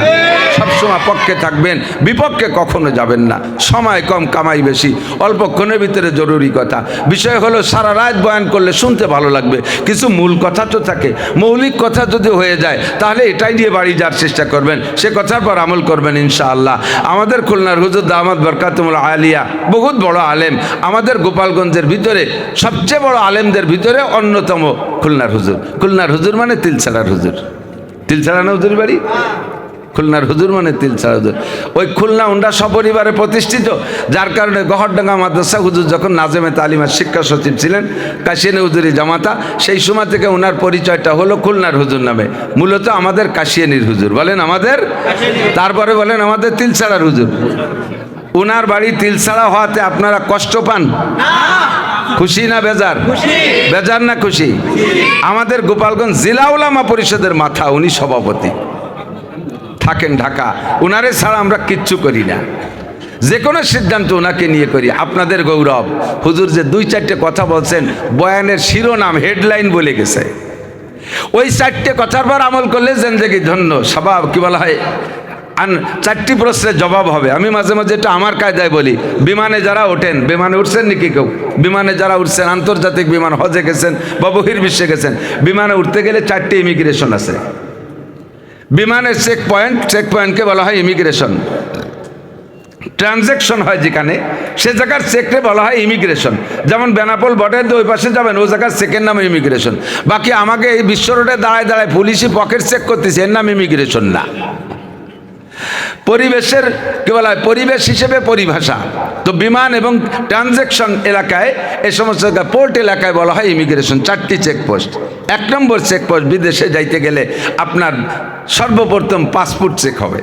সবসময় পক্ষে থাকবেন, বিপক্ষে কখনো যাবেন না। সময় কম, কামাই বেশি, অল্পক্ষণের ভিতরে জরুরি কথা। বিষয় হলো সারা রাত বয়ান করলে শুনতে ভালো লাগবে, কিছু মূল কথা তো থাকে। মৌলিক কথা যদি হয়ে যায় তাহলে এটাই দিয়ে বাড়ি যাওয়ার চেষ্টা করবেন, সে কথার পর আমল করবেন ইনশাআল্লাহ। আমাদের খুলনার হুজুর দামাত বরকাতুল আলিয়া বহুত বড় আলেম। আমাদের গোপালগঞ্জের ভিতরে সবচেয়ে বড় আলেমদের ভিতরে অন্যতম খুলনার হুজুর। খুলনার হুজুর মানে তিলছাড়ার হুজুর। তিলছাড়া না হুজুর বাড়ি? খুলনার হুজুর মানে তিলছাড়া হুজুর। ওই খুলনা উন্ডা সপরিবারে প্রতিষ্ঠিত, যার কারণে গহরডাঙ্গা মাদ্রাসা হুজুর যখন নাজেমে তালিমার শিক্ষা সচিব ছিলেন, কাশিয়ানী হুজুরি জামাতা, সেই সময় থেকে ওনার পরিচয়টা হলো খুলনার হুজুর নামে। মূলত আমাদের কাশিয়ানীর হুজুর বলেন, আমাদের, তারপরে বলেন আমাদের তিলছাড়ার হুজুর। ওনার বাড়ি তিলছাড়া হওয়াতে আপনারা কষ্ট পান? খুশি না বেজার? বেজার না খুশি? আমাদের গোপালগঞ্জ জেলা উলামা পরিষদের মাথা, উনি সভাপতি, থাকেন ঢাকা। উনারে ছাড়া আমরা কিচ্ছু করি না, যে কোনো সিদ্ধান্ত ওনাকে নিয়ে করি। আপনাদের গৌরব। হুজুর যে 2-4টে কথা বলছেন, বয়ানের শিরোনাম হেডলাইন বলে গেছে। ওই 4টে কথার পর আমল করলে জিন্দেগি ধন্য। স্বভাব কি বলা হয়, 4টি প্রশ্নের জবাব হবে। আমি মাঝে মাঝে এটা আমার কায়দায় বলি, বিমানে যারা ওঠেন, বিমানে উঠছেন নাকি কেউ? বিমানে যারা উঠছেন, আন্তর্জাতিক বিমান, হজে গেছেন বা বহির্বিশ্বে গেছেন, বিমানে উঠতে গেলে 4টি ইমিগ্রেশন আছে। বিমানের চেকপয়েন্টকে বলা হয় ইমিগ্রেশন। ট্রানজ্যাকশন হয় যেখানে, সে জায়গার চেককে বলা হয় ইমিগ্রেশন। যেমন বেনাপোল বর্ডার দিয়ে ওই পাশে যাবেন, ওই জায়গার চেকের নাম ইমিগ্রেশন। বাকি আমাকে এই বিশ্ব রোডে দাঁড়ায় দাঁড়ায় পুলিশই পকেট চেক করতেছে, এর নাম ইমিগ্রেশন না। পরিবেশের কি বলা হয়, পরিবেশ হিসেবে পরিভাষা। তো বিমান এবং ট্রানজ্যাকশন এলাকায়, এই সমস্ত পোর্ট এলাকায় বলা হয় ইমিগ্রেশন। 4টি চেকপোস্ট। 1 নম্বর চেকপোস্ট, বিদেশে যাইতে গেলে আপনার সর্বপ্রথম পাসপোর্ট চেক হবে।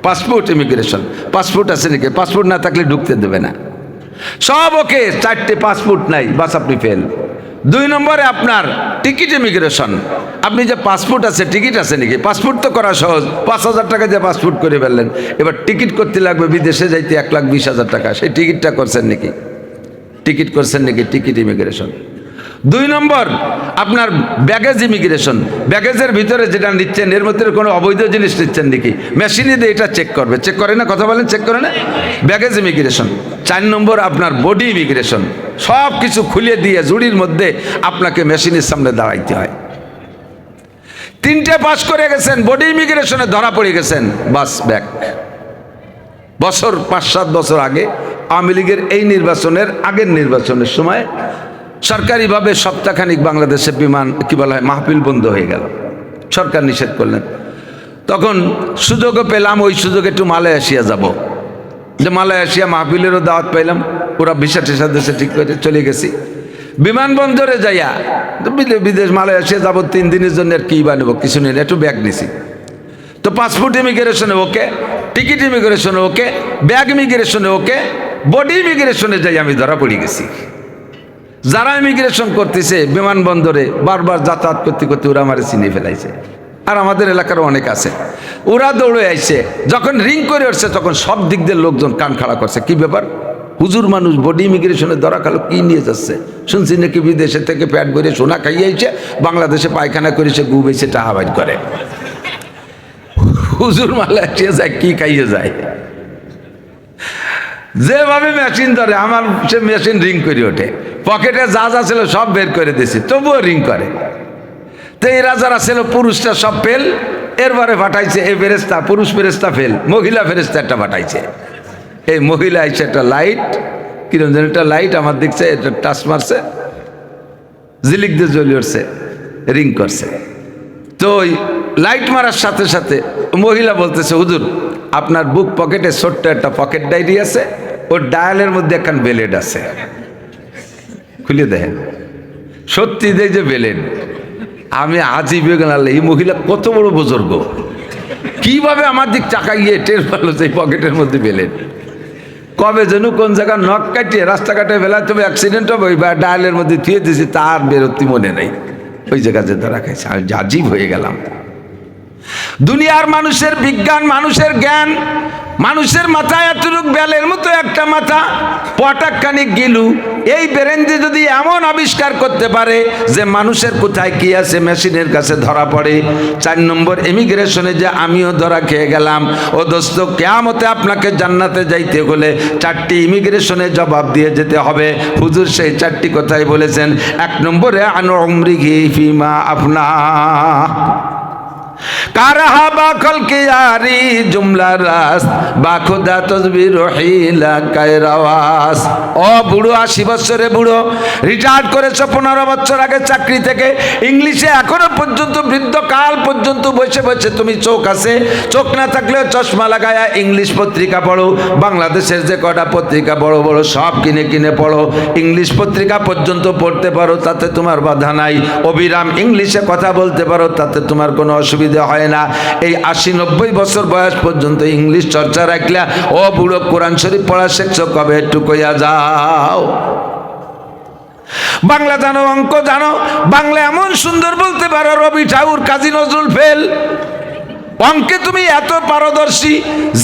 Passport immigration. পাসপোর্ট আছে নাকি? পাসপোর্ট না থাকলে ঢুকতে দেবে না। সব ওকে, 4টে পাসপোর্ট নাই, বাস আপনি ফেল। 2 নম্বরে আপনার টিকিট ইমিগ্রেশন। আপনি যে পাসপোর্ট আছে, টিকিট আছে নাকি? পাসপোর্ট তো করা সহজ, 5,000 টাকা দিয়ে পাসপোর্ট করে ফেললেন। এবার টিকিট করতে লাগবে বিদেশে যাইতে 1,20,000 টাকা, সেই টিকিটটা করছেন নাকি? টিকিট করছেন নাকি? Ticket immigration. 2 নম্বর আপনার ব্যাগেজ ইমিগ্রেশন, ব্যাগেজের ভিতরে যেটা নিচ্ছেন এর মধ্যে কোনো অবৈধ জিনিস নিচ্ছেন নাকি, মেশিনে দিয়ে এটা চেক করবে, চেক করে না, কথা বলেন, চেক করে না, ব্যাগেজ ইমিগ্রেশন। 4 নম্বর আপনার বডি ইমিগ্রেশন, সব কিছু খুলে দিয়ে জুড়ির মধ্যে আপনাকে মেশিনের সামনে দাঁড়াইতে হয়। 3টে পাস করে গেছেন, বডি ইমিগ্রেশনে ধরা পড়ে গেছেন, বাস ব্যাক। বছর 5-7 বছর আগে আওয়ামী লীগের এই নির্বাচনের আগের নির্বাচনের সময় সরকারিভাবে সপ্তাহখানিক বাংলাদেশে বিমান কি বলা হয় মাহফিল বন্ধ হয়ে গেল, সরকার নিষেধ করলেন। তখন সুযোগও পেলাম, ওই সুযোগে একটু মালয়েশিয়া যাব, যে মালয়েশিয়া মাহফিলেরও দাওয়াত পাইলাম, পুরা ভিসা টিসা দেশে ঠিক করে চলে গেছি। বিমানবন্দরে যাইয়া বিদেশ মালয়েশিয়া যাব 3 দিনের জন্য, আর কি বানাবো, কিছু নেই, একটু ব্যাগ নিছি। তো পাসপোর্ট ইমিগ্রেশনে ওকে, টিকিট ইমিগ্রেশনে ওকে, ব্যাগ ইমিগ্রেশনে ওকে, বডি ইমিগ্রেশনে যাই আমি ধরা পড়ে গেছি। যারা ইমিগ্রেশন করতেছে বিমানবন্দরে বারবার যাতায়াত করতে করতে ওরা আমার চিনে ফেলাইছে, আর আমাদের এলাকারও অনেক আছে। ওরা দৌড়ে আইছে, যখন রিং করে উঠছে তখন সব দিক দিয়ে লোকজন কান খাড়া করছে, কি ব্যাপার, হুজুর মানুষ বডি ইমিগ্রেশনে ধরা খালো, কি নিয়ে যাচ্ছে, শুনছি নাকি বিদেশে থেকে পেট ভরে সোনা খাইয়েছে, বাংলাদেশে পায়খানা করেছে, গু বেছে টাকা বাইর করে। হুজুর মালয়েশিয়া যায় কি খাইয়ে যায়, যেভাবে মেশিন ধরে আমার সে মেশিন রিং করে ওঠে, পকেটে যা যা ছিল সব বের করে দিয়েছি, তবুও রিং করে। তো এরা যারা ছিল পুরুষটা সব ফেল, এরপরে পাঠাইছে এই ফেরেস্তা, পুরুষ ফেরেস্তা ফেল, মহিলা ফেরেস্তা একটা পাঠাইছে। এই মহিলা আইছে একটা লাইট, কিরম যেন একটা লাইট আমার দেখছে, এটা টাচ মারছে, জিলিক দিয়ে জ্বলি উঠছে, রিং করছে। তো ওই লাইট মারার সাথে সাথে মহিলা বলতেছে, হুজুর আপনার বুক পকেটে ছোট্ট একটা পকেট ডায়েরি আছে, ওর ডায়ালের মধ্যে একখান বেলেট আছে, খুলে দেখেন, সত্যি দেয় যে বেলেট। আমি আজই বেগেলাম, এই মহিলা কত বড় বুজুর্গ, কিভাবে আমার দিক চাকাইয়ে টের পারলো যে পকেটের মধ্যে বেলেট। কবে যেন কোন জায়গায় নখ কাটিয়ে রাস্তাঘাটে বেলা তবে অ্যাক্সিডেন্ট হবে, ওই ডায়ালের মধ্যে থুয়ে দিয়েছি, তার বেরোতি মনে নেই, ওই জায়গাতে ধরা খাইছে। আমি আজীব হয়ে গেলাম। দুনিয়ার মানুষের বিজ্ঞান, মানুষের জ্ঞান, মানুষের মাথায় এতটুক বেলের মতো একটা মাথা, পটাকখানি গিলু, এই বেরেন্দি যদি এমন আবিষ্কার করতে পারে যে মানুষের কোথায় কি আছে মেশিনের কাছে ধরা পড়ে। 4 নম্বর ইমিগ্রেশনে যে আমিও ধরা খেয়ে গেলাম। ও দোস্ত, কিয়ামতে আপনাকে জান্নাতে যাইতে হলে 4টি ইমিগ্রেশনে জবাব দিয়ে যেতে হবে। হুজুর সেই 4টি কথাই বলেছেন। 1 নম্বরে আন উমরিহি ফিমা আফনা, কারাহা বাকল কে আরি জুমলা রাস বা খুদা তসবির রহিলা কায়রাওয়াস। ও বুড়ো, 80 বছরে বুড়ো, রিটায়ার্ড করেছ 15 বছর আগে চাকরি থেকে, ইংলিশে এখনো পর্যন্ত বৃদ্ধকাল পর্যন্ত বসে বসে তুমি চোখ আছে, চোখ না থাকলেও চশমা লাগায়া ইংলিশ পত্রিকা পড়ো, বাংলাদেশের যে কটা পত্রিকা বড় বড় সব কিনে কিনে পড়ো, ইংলিশ পত্রিকা পর্যন্ত পড়তে পারো, তাতে তোমার বাধা নাই, অবিরাম ইংলিশে কথা বলতে পারো, তাতে তোমার কোনো অসুবিধা হয় না। এই 80-90 বছর বয়স পর্যন্ত ইংলিশ চর্চা রাখলে ও বুড়ো, কোরআন শরীফ পড়া শিখছো কবে, একটু কইয়া যাও। বাংলা জানো, অঙ্ক জানো, বাংলা এমন সুন্দর বলতে পারো রবি ঠাকুর, কাজী নজরুল ফেল। অঙ্কে তুমি এত পারদর্শী,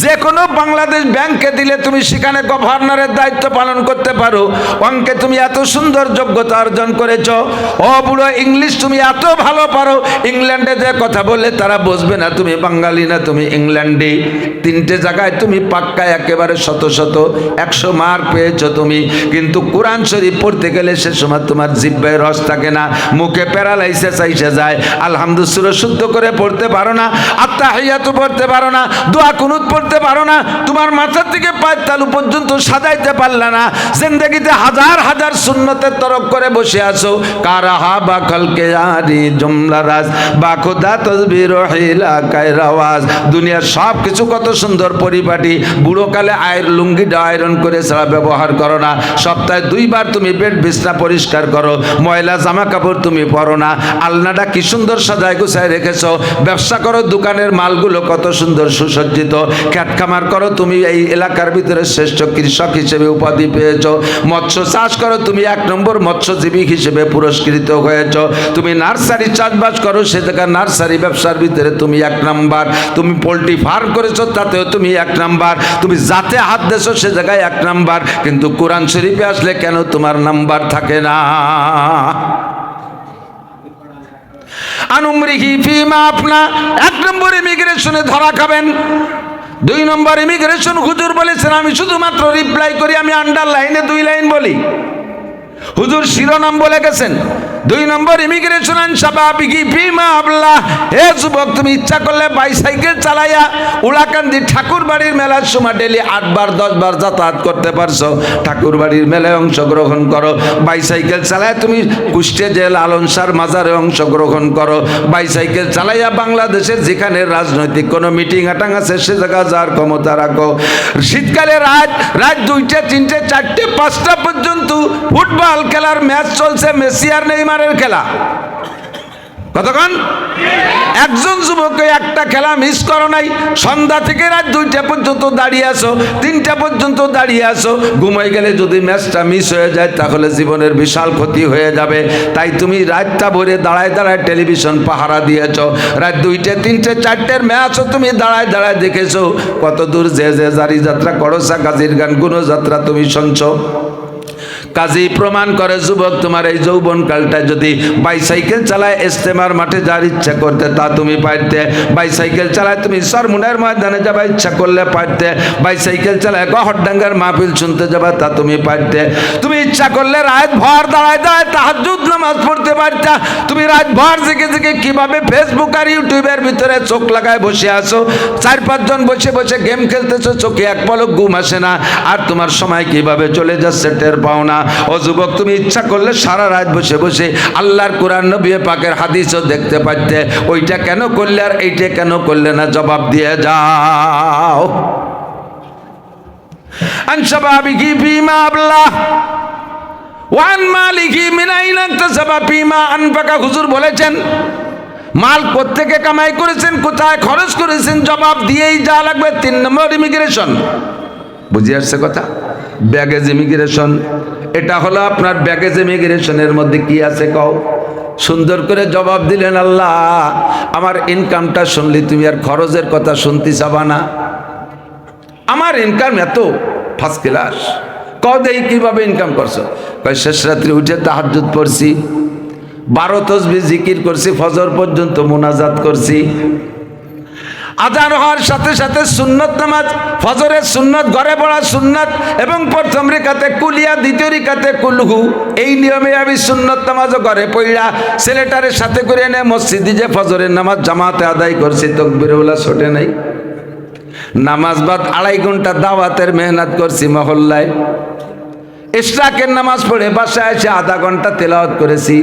যে কোনো বাংলাদেশ ব্যাংকে দিলে তুমি সেখানে গভর্নরের দায়িত্ব পালন করতে পারো। অঙ্কে তুমি এত সুন্দর যোগ্যতা অর্জন করেছ। ও বুড়ো, ইংলিশ তুমি এত ভালো পারো, ইংল্যান্ডে যে কথা বললে তারা বুঝবে না তুমি বাঙালি না তুমি ইংল্যান্ডে। 3টে জায়গায় তুমি পাক্কা একেবারে 100 মার্ক পেয়েছো তুমি, কিন্তু কোরআন শরীফ পড়তে গেলে সে সময় তোমার জিহ্বায় রস থাকে না, মুখে প্যারালাইসিস আইসে যায়, আলহামদুলিল্লাহ শুদ্ধ করে পড়তে পারো না, তাহিয়াতু পড়তে পারো না, দোয়া কুনুত পড়তে পারো না, তোমার মাথা থেকে পায়ের তালু পর্যন্ত সাজাইতে পারলা না, জিন্দেগিতে হাজার হাজার সুন্নতের তরক করে বসে আছো। কারাহা বা খলকে আরি জুমলা রাজ বা খুদা তসবির রহিলা কায়রাওয়াজ। দুনিয়ার সব কিছু কত সুন্দর পরিপাটি, বুড়োকালে লুঙ্গিটা আয়রন করে ছাড়া ব্যবহার করো না, সপ্তাহে 2 বার তুমি বেড বিছনা পরিষ্কার করো, ময়লা জামা কাপড় তুমি পরো না, আলনাটা কি সুন্দর সাজায় গুছায় রেখেছো, ব্যবসা করো, দোকানের মালগুলো কত সুন্দর সুসজ্জিত, খ্যাট খামার করো তুমি এই এলাকার ভিতরে শ্রেষ্ঠ কৃষক হিসেবে উপাধি পেয়েছ, মৎস্য চাষ করো তুমি 1 নম্বর মৎস্যজীবী হিসেবে পুরস্কৃত হয়েছ, তুমি নার্সারি চাষবাস করো সে জায়গায় নার্সারি ব্যবসার ভিতরে তুমি 1 নাম্বার, তুমি পোল্ট্রি ফার্ম করেছো তাতেও তুমি 1 নাম্বার, তুমি যাতে হাত দিয়েছো সে জায়গায় 1 নাম্বার, কিন্তু কোরআন শরীফে আসলে কেন তোমার নাম্বার থাকে না? আনুমরিহি ফিমা আপনা 1 নম্বর ইমিগ্রেশনে ধরা খাবেন। 2 নম্বর ইমিগ্রেশন হুজুর বলেছেন আমি শুধুমাত্র রিপ্লাই করি, আমি আন্ডারলাইনে 2 লাইন বলি, হুজুর শিরোনাম বলে গেছেন। 2 নম্বর ইমিগ্রেশন শাবাবিহি ফিমা আবলা, হে যুবক তুমি ইচ্ছা করলে বাইসাইকেল চালাইয়া উলাকান্দি ঠাকুর বাড়ির মেলার সময় ডেলি 8 বার 10 বার যাতায়াত করতে পারছো, ঠাকুর বাড়ির মেলায় অংশগ্রহণ করো, বাইসাইকেল চালায় তুমি কুষ্টে যে লালন শাহর মাজারে অংশগ্রহণ করো, বাইসাইকেল চালাইয়া বাংলাদেশের যেখানে রাজনৈতিক কোনো মিটিং আটাং আছে সে জায়গা যার ক্ষমতা রাখো, শীতকালে রাত 2টা 3টে 4টে 5টা পর্যন্ত ফুটবল খেলার ম্যাচ চলছে, মেসি আর নেইমারের খেলা, কতক্ষণ? একজন যুবক একটা খেলা মিস করো নাই, সন্ধ্যা থেকে রাত 2টা পর্যন্ত দাঁড়িয়ে আসো, 3টা পর্যন্ত দাঁড়িয়ে আসো, ঘুমাই গেলে যদি ম্যাচটা মিস হয়ে যায় তাহলে জীবনের বিশাল ক্ষতি হয়ে যাবে, তাই তুমি রাতটা ভরে দাঁড়ায় দাঁড়ায় টেলিভিশন পাহারা দিয়েছ, রাত 2টে 3টে 4টের ম্যাচও তুমি দাঁড়ায় দাঁড়ায় দেখেছো, কত দূর যে জারি যাত্রা করছা, গাজীর গান গুণযাত্রা তুমি শুনছো। কাজী প্রমাণ করে যুবক তোমার এই যৌবন কালটা যদি বাইসাইকেল চালায় ইস্তেমার মাঠে যার ইচ্ছা করতে তা তুমি পারতে, বাইসাইকেল চালায় তুমি সরমুনার ময়দানে যাবা ইচ্ছা করলে পারতে, বাইসাইকেল চালায় গহরডাঙ্গার মাহফিল শুনতে যাবা তা তুমি পারতে, তুমি ইচ্ছা করলে রাত ভর দাঁড়ায় দাঁড়ায় তাহাজ্জুদ নামাজ পড়তে পারতা, তুমি রাত ভর জেগে জেগে কিভাবে ফেসবুক আর ইউটিউবের ভিতরে চোখ লাগায় বসে আছো, 4-5 জন বসে বসে গেম খেলতেছো, চোখে 1 পলক ঘুম আসে না, আর তোমার সময় কিভাবে চলে যাচ্ছে টের পাও না। ও যুবক তুমি ইচ্ছা করলে সারা রাত বসে বসে আল্লাহর কোরআন নবী পাকের হাদিসও দেখতে পারতে, ওইটা কেন করলে আর এইটা কেন করলে না জবাব দিয়ে যাও। আনশাবাবিহি ফিমা আবলা ওয়ান মালিহি মিন আইনা ইকতাসাবা ফিমা আনফাকা, হুজুর বলেছেন মাল কোত্থেকে কামাই করেছেন, কোথায় খরচ করেছেন, জবাব দিয়েই যা লাগবে। 3 নম্বর ইমিগ্রেশন, বুঝে আসছে কথা? ব্যাগেজ ইমিগ্রেশন, এটা হলো আপনার ব্যাগেজ ইমিগ্রেশনের মধ্যে কি আছে কও? সুন্দর করে জবাব দিলেন আল্লাহ আমার ইনকামটা শুনলি তুমি আর খরচের কথা শুনতে চাবা না, আমার ইনকাম এত ফার্স্ট ক্লাস, কও দেই কিভাবে ইনকাম করছো? কয় শেষ রাত্রি উঠে তাহাজ্জুদ পড়ছি, 12 তাসবিহ জিকির করছি, ফজর পর্যন্ত মুনাজাত করছি, আজান হওয়ার সাথে সাথে সুন্নত নামাজ, ফজরের সুন্নত, ঘরে পড়া সুন্নত, এবং প্রথম রেখাতে কুলিয়া, দ্বিতীয় রেখাতে কুলহু, এই নিয়মে আমি সুন্নত নামাজও ঘরে পড়া ছেলেটারের সাথে করে এনে মসজিদে যে ফজরের নামাজ জামাতে আদায় করছি, তাকবীরুল্লাহ ছোটে নাই, নামাজ বাদ 2.5 ঘন্টা দাওয়াতের মেহনত করছি মহল্লায়, ইশরাকের নামাজ পড়ে বাসায় এসে 1/2 ঘন্টা তেলাওয়াত করেছি,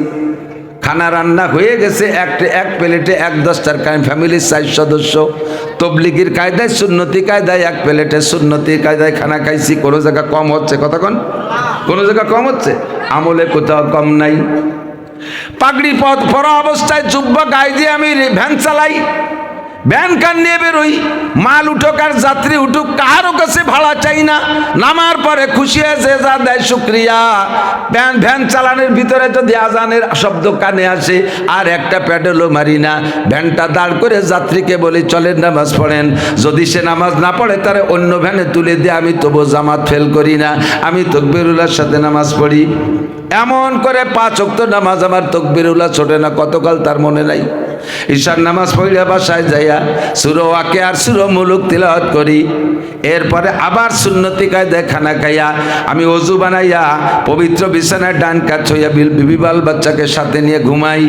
খানা রান্না হয়ে গেছে, এক প্লেটে 1 দস্তারখান, ফ্যামিলির 4 সদস্য, তবলিগির কায়দায় সুন্নতি কায়দায় 1 প্লেটে সুন্নতি কায়দায় খানা খাইছি, কোনো জায়গা কম হচ্ছে কতক্ষণ? কোনো জায়গা কম হচ্ছে? আমলে কোথাও কম নাই। পাগড়ি পরা অবস্থায় জুব্বা গায়ে দিয়ে আমি ভ্যান চালাই, ভ্যান কান নিয়ে বেরোই, মাল উঠুক আর যাত্রী উঠুক কারো কাছে ভাড়া চাই না, নামার পরে খুশি হয়েছে যা দেয় শুক্রিয়া। ভ্যান চালানোর ভিতরে যদি আজানের শব্দ কানে আসে আর একটা প্যাডেলও মারি না, ভ্যানটা দাঁড় করে যাত্রীকে বলি চলেন নামাজ পড়েন, যদি সে নামাজ না পড়ে তারে অন্য ভ্যানে তুলে দিয়ে আমি তবু জামাত ফেল করি না, আমি তাকবীরুল্লাহর সাথে নামাজ পড়ি। এমন করে 5 ওয়াক্ত নামাজ আমার তাকবীরুল্লাহ ছোটে না, কতকাল তার মনে নাই। ঈশার নামাজ পড়লে বাসায় যাইয়া সূরা ওয়াকিয়া আর সূরা মুলুক তিলাওয়াত করি, এরপরে আবার সুন্নতি কায়দায় খানা খাইয়া আমি ওযু বানাইয়া পবিত্র বিছানায় ডান কাত হইয়া বিবি বাল বাচ্চাকে সাথে নিয়ে ঘুমাই।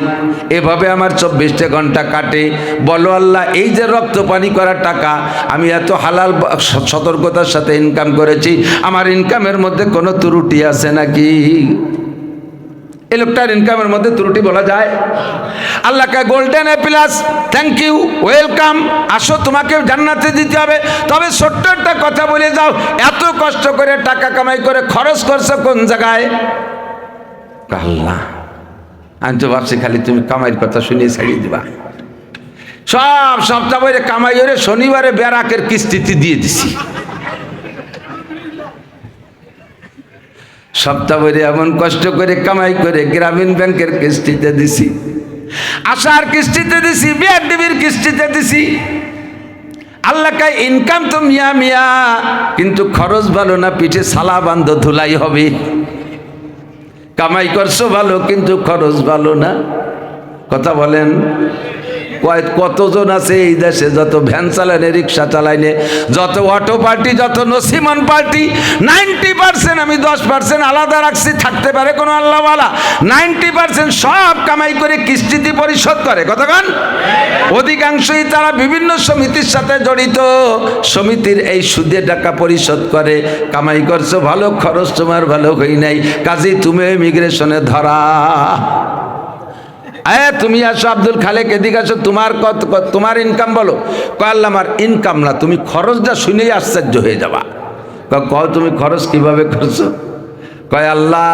এভাবে আমার 24টা ঘন্টা কাটে। বলো আল্লাহ, এই যে রক্ত পানি করার টাকা আমি এত হালাল সতর্কতার সাথে ইনকাম করেছি, আমার ইনকামের মধ্যে কোনো ত্রুটি আছে নাকি? এই লোকটার ইনকামের মধ্যে ত্রুটি বলা যায়? আল্লাহকে golden A plus, thank you, welcome, আসো তোমাকে জান্নাতে দিতে হবে। তবে ছোট্ট একটা কথা বলে যাও, এত কষ্ট করে টাকা কামাই করে খরচ করছো কোন জায়গায়? আল্লাহ, আমি তো ভাবছি খালি তুমি কামাইয়ের কথা শুনিয়ে ছাড়িয়ে দিবা। সব সপ্তাহ বইরে কামাই করে শনিবারে ব্যারাকের কিস্তিতে দিয়ে দিছি। সপ্তাহ বইরে এমন কষ্ট করে কামাই করে গ্রামীণ ব্যাংকের কিস্তিতে দিছি, আশার কিস্তিতে দিছি, বিআরডিবির কিস্তিতে দিছি। আল্লাহ কাই ইনকাম তো মিয়া মিয়া, কিন্তু খরচ ভালো না, পিঠে সালা বান্ধ ধুলাই হবে। কামাই করছো ভালো কিন্তু খরচ ভালো না। কথা বলেন, কতজন আছে এই দেশে যত ভ্যান চালানে, রিক্সা চালাইনে, যত অটো পার্টি, যত নসিমন পার্টি, 90% আমি 10% আলাদা রাখছি, থাকতে পারে কোনো আল্লাহওয়ালা। 90% সব কামাই করে কিস্তিতে পরিশোধ করে। কতক্ষণ? অধিকাংশই তারা বিভিন্ন সমিতির সাথে জড়িত, সমিতির এই সুদে টাকা পরিশোধ করে। কামাই করছো ভালো, খরচ তোমার ভালো হই নাই, কাজেই তুমি ইমিগ্রেশনে ধরা। তুমি আসো আব্দুল খালেক, এদিকে আসো, তোমার ইনকাম বলো। কয় আল্লাহ আমার ইনকাম না, তুমি খরচটা শুনেই আশ্চর্য হয়ে যাবা। কয় তুমি খরচ কিভাবে করছো? কয় আল্লাহ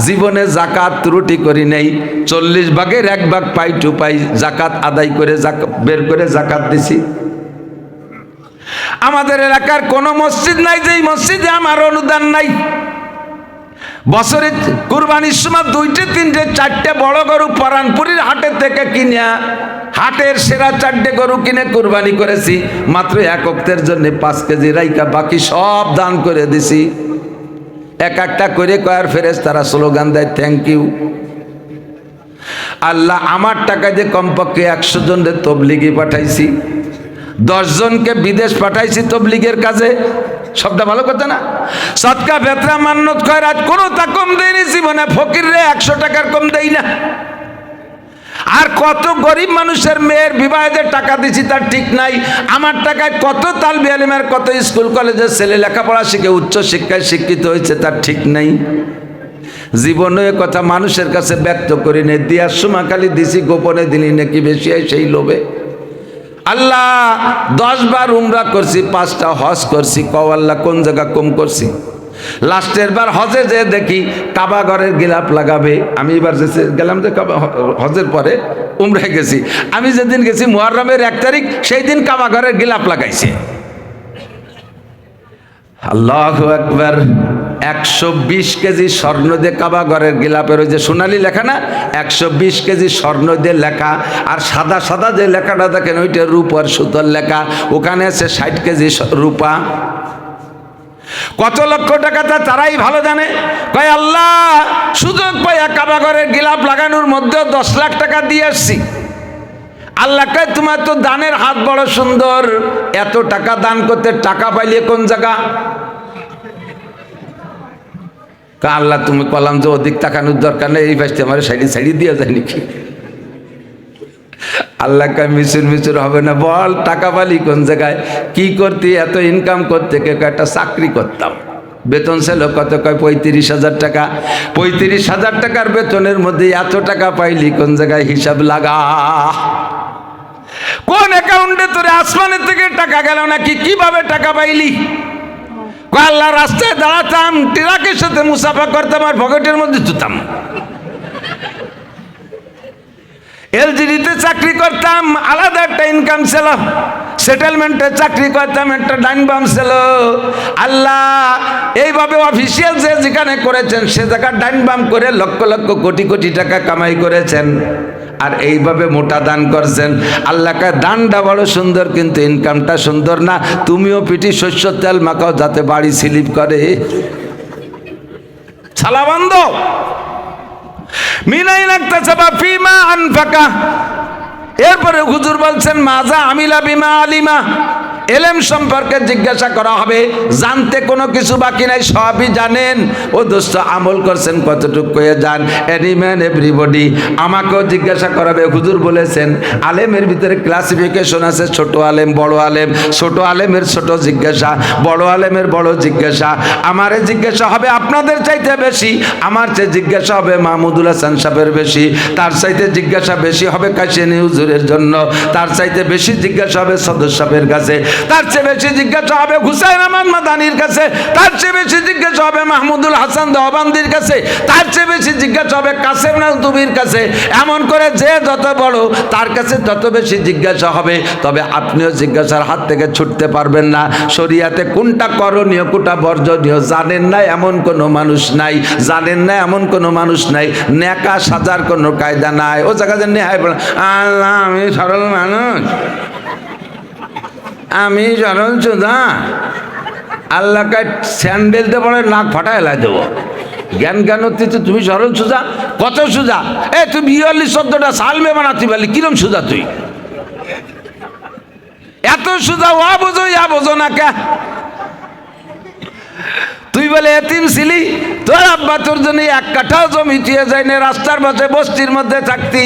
জীবনে জাকাত ত্রুটি করি নাই, 40 ভাগের 1 ভাগ পাই টু পাই জাকাত আদায় করে বের করে জাকাত দিছি। আমাদের এলাকার কোনো মসজিদ নাই যেই মসজিদে আমার অনুদান নাই। বছরে কুরবানির সময় 2টে 3টে 4টে বড় গরু পরানপুরীর হাটের থেকে কিনে, হাটের সেরা 4টে গরু কিনে কুরবানি করেছি। মাত্র 1 ওয়াক্তের জন্য 5 কেজি রাইকা বাকি সব দান করে দিছি। এক একটা করে কয়ার ফেরেশতারা স্লোগান দেয় থ্যাংক ইউ। আল্লাহ আমার টাকা দিয়ে কমপক্ষে 100 জনের তবলিগি পাঠাইছি, 10 জনকে বিদেশ পাঠাইছি তবলিগের কাজে। সবটা ভালো কথা না? সদকা বেতরা মান্নত খয়রাত কোনো তা কম দেয়নি জীবনে, ফকির রে 100 টাকার কম দেই না। আর কত গরিব মানুষের মেয়ের বিবাহে টাকা দিছি তার ঠিক নাই। আমার টাকায় কত তালবি আলিমের, কত স্কুল কলেজের ছেলে লেখাপড়া শিখে উচ্চ শিক্ষায় শিক্ষিত হয়েছে তার ঠিক নাই। জীবনে এ কথা মানুষের কাছে ব্যক্ত করি নে, দিয়ার সময় খালি দিছি, গোপনে দিলি নাকি বেশি হয় সেই লোভে। আল্লাহ 10 বার উমরা করছি, 5টা হজ করছি, কও আল্লাহ কোন জায়গা কম করছি? লাস্টের বার হজে যে দেখি কাবা ঘরের গিলাপ লাগাবে। আমি এবার যে গেলাম যে হজের পরে উমরায় গেছি, আমি যেদিন গেছি মুহররমের 1 তারিখ, সেই দিন কাবা ঘরের গিলাপ লাগাইছে। আল্লাহু আকবার। 120 কেজি স্বর্ণ দিয়ে কাবা ঘরের গিলাপের ওই যে সোনালি লেখা না, 120 কেজি স্বর্ণ দিয়ে লেখা। আর সাদা সাদা যে লেখাটা দেখেন ওইটা রূপার সুতোর লেখা, ওখানে আছে 60 কেজি রূপা। কত লক্ষ টাকা তা তারাই ভালো জানে। কয় আল্লাহ সুযোগ পাইয়া কাবা ঘরের গিলাপ লাগানোর মধ্যেও 10 লাখ টাকা দিয়ে আসছি। আল্লাহ কয় তোমার তো দানের হাত বড় সুন্দর, এত টাকা দান করতে টাকা পাইলে কোন জায়গা? আল্লাহ তুমি কলাম যে অধিক তাকানোর দরকার নেই, এই পাশে আমার সাইডি দিয়ে যায় নাকি? আল্লাহ কয় মিচুর মিচুর হবে না, বল টাকা পালি কোন জায়গায়, কি করতি? এত ইনকাম করতে কে? একটা চাকরি করতাম, বেতন ছিল কত? কয় 35,000 টাকা। 35,000 টাকার বেতনের মধ্যে এত টাকা পাইলি কোন জায়গায়? হিসাব লাগা। কোন অ্যাকাউন্টে তোরে আসমানের থেকে টাকা গেল নাকি? কিভাবে টাকা পাইলি? আল্লাহ রাস্তায় দাঁড়াতাম, ট্রাকের সাথে মুসাফা করতাম আর পকেটের মধ্যে তুতাম। এলজিডিতে চাকরি করতাম, আলাদা একটা ইনকাম ছিল। সেটেলমেন্টে চাকরি করতাম, একটা ডাইন বাম ছিল। আল্লাহ এইভাবে অফিসিয়াল যে যেখানে করেছেন সে জায়গায় ডাইন বাম করে লক্ষ লক্ষ কোটি কোটি টাকা কামাই করেছেন, আর এইভাবে মোটা দান করছেন। আল্লাহকে দানটা বড় সুন্দর, কিন্তু ইনকামটা সুন্দর না। তুমিও পিটি শস্য তেল মাখাও যাতে বাড়ি স্লিপ করে। ছালা বন্ধ। মিনাই লাগতেছে বা ফিমা আনফাকা। এরপরে হুজুর বলছেন মাজা আমিলা বিমা আলিমা। এলেম সম্পর্কে জিজ্ঞাসা করা হবে, জানতে কোনো কিছু বাকি নাই, সবই জানেন। ও দোস্ত আমল করছেন কতটুকু কয়ে যান, এনি ম্যান এভরিবডি। আমাকেও জিজ্ঞাসা করাবে। হুজুর বলেছেন আলেমের ভিতরে ক্লাসিফিকেশন আছে, ছোট আলেম বড় আলেম। ছোট আলেমের ছোট জিজ্ঞাসা, বড় আলেমের বড় জিজ্ঞাসা। আমারে জিজ্ঞাসা হবে আপনাদের চাইতে বেশি, আমার চেয়ে জিজ্ঞাসা হবে মাহমুদুল হাসান সাহেবের বেশি, তার চাইতে জিজ্ঞাসা বেশি হবে কাশিয়ানী হুজুরের জন্য, তার চাইতে বেশি জিজ্ঞাসা হবে সদর সাহেবের কাছে। তার চেয়ে বেশি জিজ্ঞাসা হবে হুসাইন আহমদ মাদানির কাছে, তার চেয়ে বেশি জিজ্ঞাসা হবে মাহমুদুল হাসান দেওবন্দির কাছে, তার চেয়ে বেশি জিজ্ঞাসা হবে কাসেম নানতুবির কাছে। এমন করে যে যত বড় তার কাছে তত বেশি জিজ্ঞাসা হবে। তবে আপনিও জিজ্ঞাসার হাত থেকে ছুটতে পারবেন না। শরিয়াতে কোনটা করণীয় কোনটা বর্জনীয় জানেন না এমন কোনো মানুষ নাই, জানেন না এমন কোনো মানুষ নাই। নেকা সাজার কোনো কায়দা নাই। ও জায়গাতে নেহাই বলে আল্লাহ আমি সরল মানুষ, আমি সরল সুদা, আল্লাহকে স্যান্ডেলতে পড়ে নাক ফাটায় লাই দেবো। জ্ঞান জ্ঞান হচ্ছে তুমি সরল সুজা, কত সুজা? এ তুই 42 সালমে বানাতে পারলি, কিরম সুজা তুই? এত সুজা ও বোঝো ইয়া বোঝো না কে? তুই বলে এতিম ছিলি, তোর আব্বা তোর জন্য 1 কাঠাও জমি দিয়ে যায় না, রাস্তার পাশে বস্তির মধ্যে থাকতি।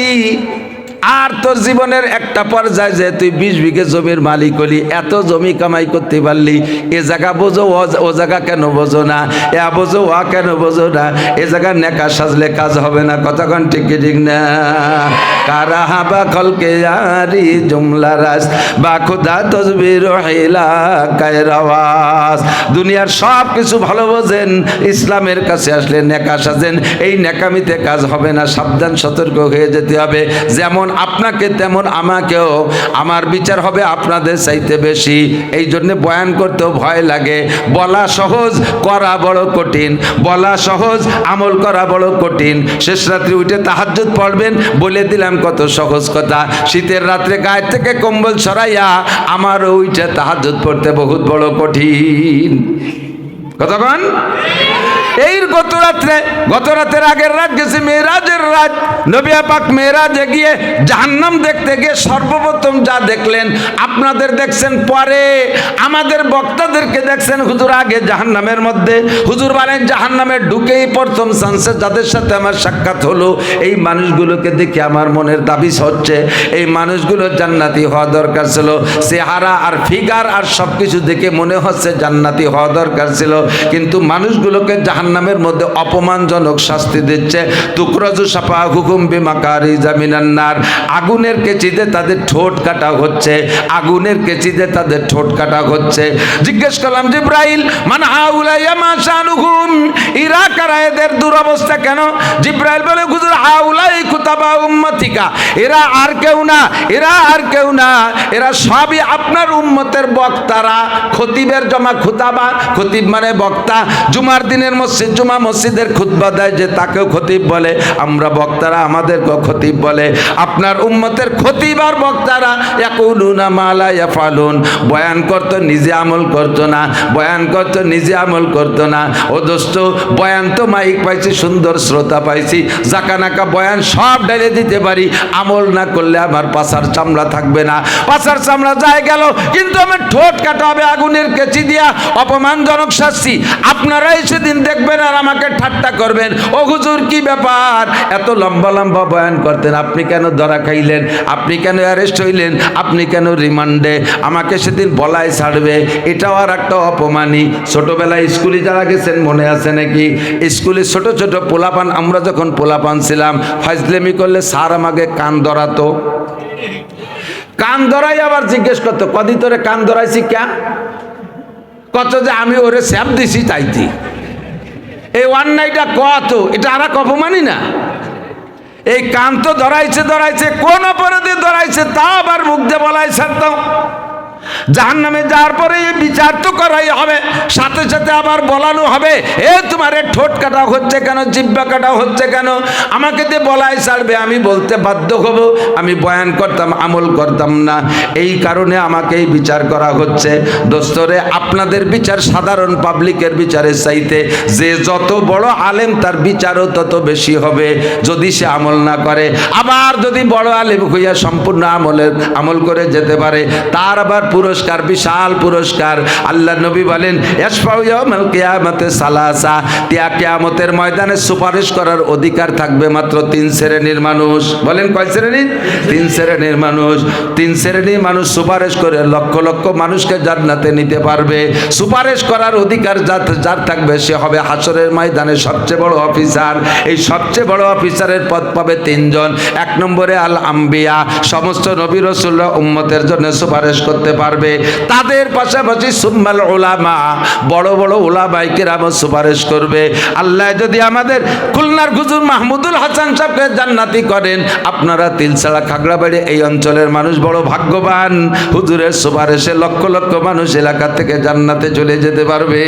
আর তোর জীবনের একটা পর্যায়ে যে তুই 20 বিঘে জমির মালিক হলি, এত জমি কামাই করতে পারলি, এ জায়গা বোঝো ও জায়গা কেন বোঝো না? এ বোঝো ও কেন বোঝো না? এ জায়গা নেকা সাজলে কাজ হবে না। কতক্ষণ ঠিক ঠিক না? কারা হাবা খলকে আরি জুমলা রাস বা খুদা তসবির হিলা কায়রাওয়াস। দুনিয়ার সব কিছু ভালো বোঝেন, ইসলামের কাছে আসলে নেকা সাজেন। এই নেকামিতে কাজ হবে না, সাবধান সতর্ক হয়ে যেতে হবে। যেমন আপনাকে তেমন আমাকেও, আমার বিচার হবে আপনাদের চাইতে বেশি। এই জন্য বয়ান করতেও ভয় লাগে। বলা সহজ, করা বড় কঠিন। বলা সহজ, আমল করা বড় কঠিন। শেষ রাত্রে উঠে তাহাজ্জুদ পড়বেন, বলে দিলাম কত সহজ কথা। শীতের রাত্রে গায়ের থেকে কম্বল ছড়াইয়া আমারও উঠে তাহাজ্জুদ পড়তে বহুত বড় কঠিন। কতক্ষণ? এই গত রাতের আগের রাত গেছে মেরাজের রাত। নবী পাক মেরাজে গিয়ে জাহান্নাম দেখতে গিয়ে সর্বপ্রথম যা দেখলেন, আপনাদের দেখছেন পরে, আমাদের বক্তাদেরকে দেখছেন হুজুর আগে জাহান্নামের মধ্যে। হুজুর বলেন জাহান্নামে ঢুকেই প্রথম চান্সে যাদের সাথে আমার সাক্ষাৎ হলো, এই মানুষগুলোকে দেখে আমার মনের দাবি হচ্ছে এই মানুষগুলো জান্নাতি হওয়া দরকার ছিল। চেহারা আর ফিগার আর সব কিছু দেখে মনে হচ্ছে জান্নাতি হওয়া দরকার ছিল, কিন্তু মানুষগুলোকে জাহান্নামের মধ্যে অপমানজনক শাস্তি দিচ্ছে। তুকরাজু সাফা হুকুম বিমাকারি জামিনান্নার, আগুনের কেচিতে তাদের ঠোঁট কাটা হচ্ছে, আগুনের কেচিতে তাদের ঠোঁট কাটা হচ্ছে। জিজ্ঞেস করলাম জিব্রাইল মান হাউলাইয়া মা শানুহুম, ইরা কারা, এদের দুরবস্থা কেন? জিব্রাইল বলে হুজুর হাউলাই কুতাবা উম্মতিকা, এরা আর কেউ না, এরা আর কেউ না, এরা সবই আপনার উম্মতের বক্তারা। খতিবের জমা খুতাবা, খতিব মানে বক্তা। জুমার দিনের মসজিদ, জুমা মসজিদের খুতবা দেয় যে তাকেও খতিব বলে, আমরা বক্তারা আমাদেরকেও খতিব বলে। আপনার উম্মতের খতিব আর বক্তারা ইয়াকুলুনা মা লা ইয়াফালুন, বয়ান করতো নিজে আমল করতো না, বয়ান করতো নিজে আমল করতো না। ও দোস্ত, বয়ান তো মাইক পাইছি, সুন্দর শ্রোতা পাইছি, জাকানাকা বয়ান সব ঢেলে দিতে পারি, আমল না করলে আমার পাছার চামড়া থাকবে না। পাছার চামড়া যায় গেল, কিন্তু আমার ঠোঁট কাটা হবে আগুনের কেচি দিয়া, অপমানজনক শাস্তি। আপনারাই সেদিন দেখবেন আর আমাকে ঠাট্টা করবেন, ও হুজুর কি ব্যাপার, এত লম্বা লম্বা বয়ান করতেন, আপনি কেন ধরা খাইলেন, আপনি কেন অ্যারেস্ট হইলেন, আপনি কেন রিমান্ডে, আমাকে সেদিন বলাই ছাড়বে। এটাও আর একটা অপমানই। ছোটবেলায় স্কুলে যারা গেছেন মনে আছে নাকি? স্কুলে ছোট ছোট পোলাপান, আমরা যখন পোলাপান ছিলাম, ফাজলেমি করলে স্যার আমাকে কান ধরাতো। কান ধরাই আবার জিজ্ঞেস করতো কদি তোরে কান ধরাইছি ক্যা? কত যে আমি ওরে স্যাপ দিছি তাইতি। এই অন্যায়টা কত, এটা আর অপমানই না? এই কান তো ধরাইছে, কোন অপরাধে ধরাইছে তা আবার মুখ দিয়ে বলাই ছাড়তাম। জাহান্নামে যাওয়ার পরে এই বিচার তো করাই হবে, সাথে সাথে আবার বলানো হবে, এ তোমার ঠোঁট কাটা হচ্ছে কেন, জিহ্বা কাটা হচ্ছে কেন, আমাকে দিয়ে বলাই ছাড়বে। আমি বলতে বাধ্য হব, আমি বয়ান করতাম, আমল করতাম না, এই কারণে আমাকে এই বিচার করা হচ্ছে। দোস্তরে, আপনাদের বিচার সাধারণ পাবলিকের বিচারের চাইতে যে যত বড় আলেম তার বিচারও তত বেশি হবে যদি সে আমল না করে। আবার যদি বড় আলেম হইয়া সম্পূর্ণ আমল করে যেতে পারে, তার আবার পুরস্কার, বিশাল পুরস্কার। আল্লাহ নবী বলেন ইয়াশফাউ ইয়াউমাল কিয়ামাতে সালাসা, কিয়ামতের ময়দানে সুপারিশ করার অধিকার থাকবে মাত্র 3 শ্রেণীর মানুষ। বলেন কয় শ্রেণী? 3 শ্রেণীর মানুষ। 3 শ্রেণীর মানুষ সুপারিশ করে লক্ষ লক্ষ মানুষকে জান্নাতে নিতে পারবে। সুপারিশ করার অধিকার যার থাকবে সে হবে হাসরের ময়দানে সবচেয়ে বড় অফিসার। এই সবচেয়ে বড় অফিসারের পদ পাবে 3 জন। 1 নম্বরে আল আম্বিয়া, সমস্ত নবী রাসূলরা উম্মতের জন্য সুপারিশ করতে পারবে। পারবে। তাদের পাশাপাশি সুম্মাল উলামা, বড় বড় উলামায়ে কেরাম সুপারিশ করবে। আল্লাহ যদি আমাদের খুলনার হুজুর মাহমুদুল হাসান সাহেবকে জান্নাতি করেন, আপনারা তিলছাড়া খাগড়াবাড়ি এই অঞ্চলের মানুষ বড় ভাগ্যবান। হুজুরের সুপারিশে লক্ষ লক্ষ মানুষ এলাকা থেকে জান্নাতে চলে যেতে পারবে।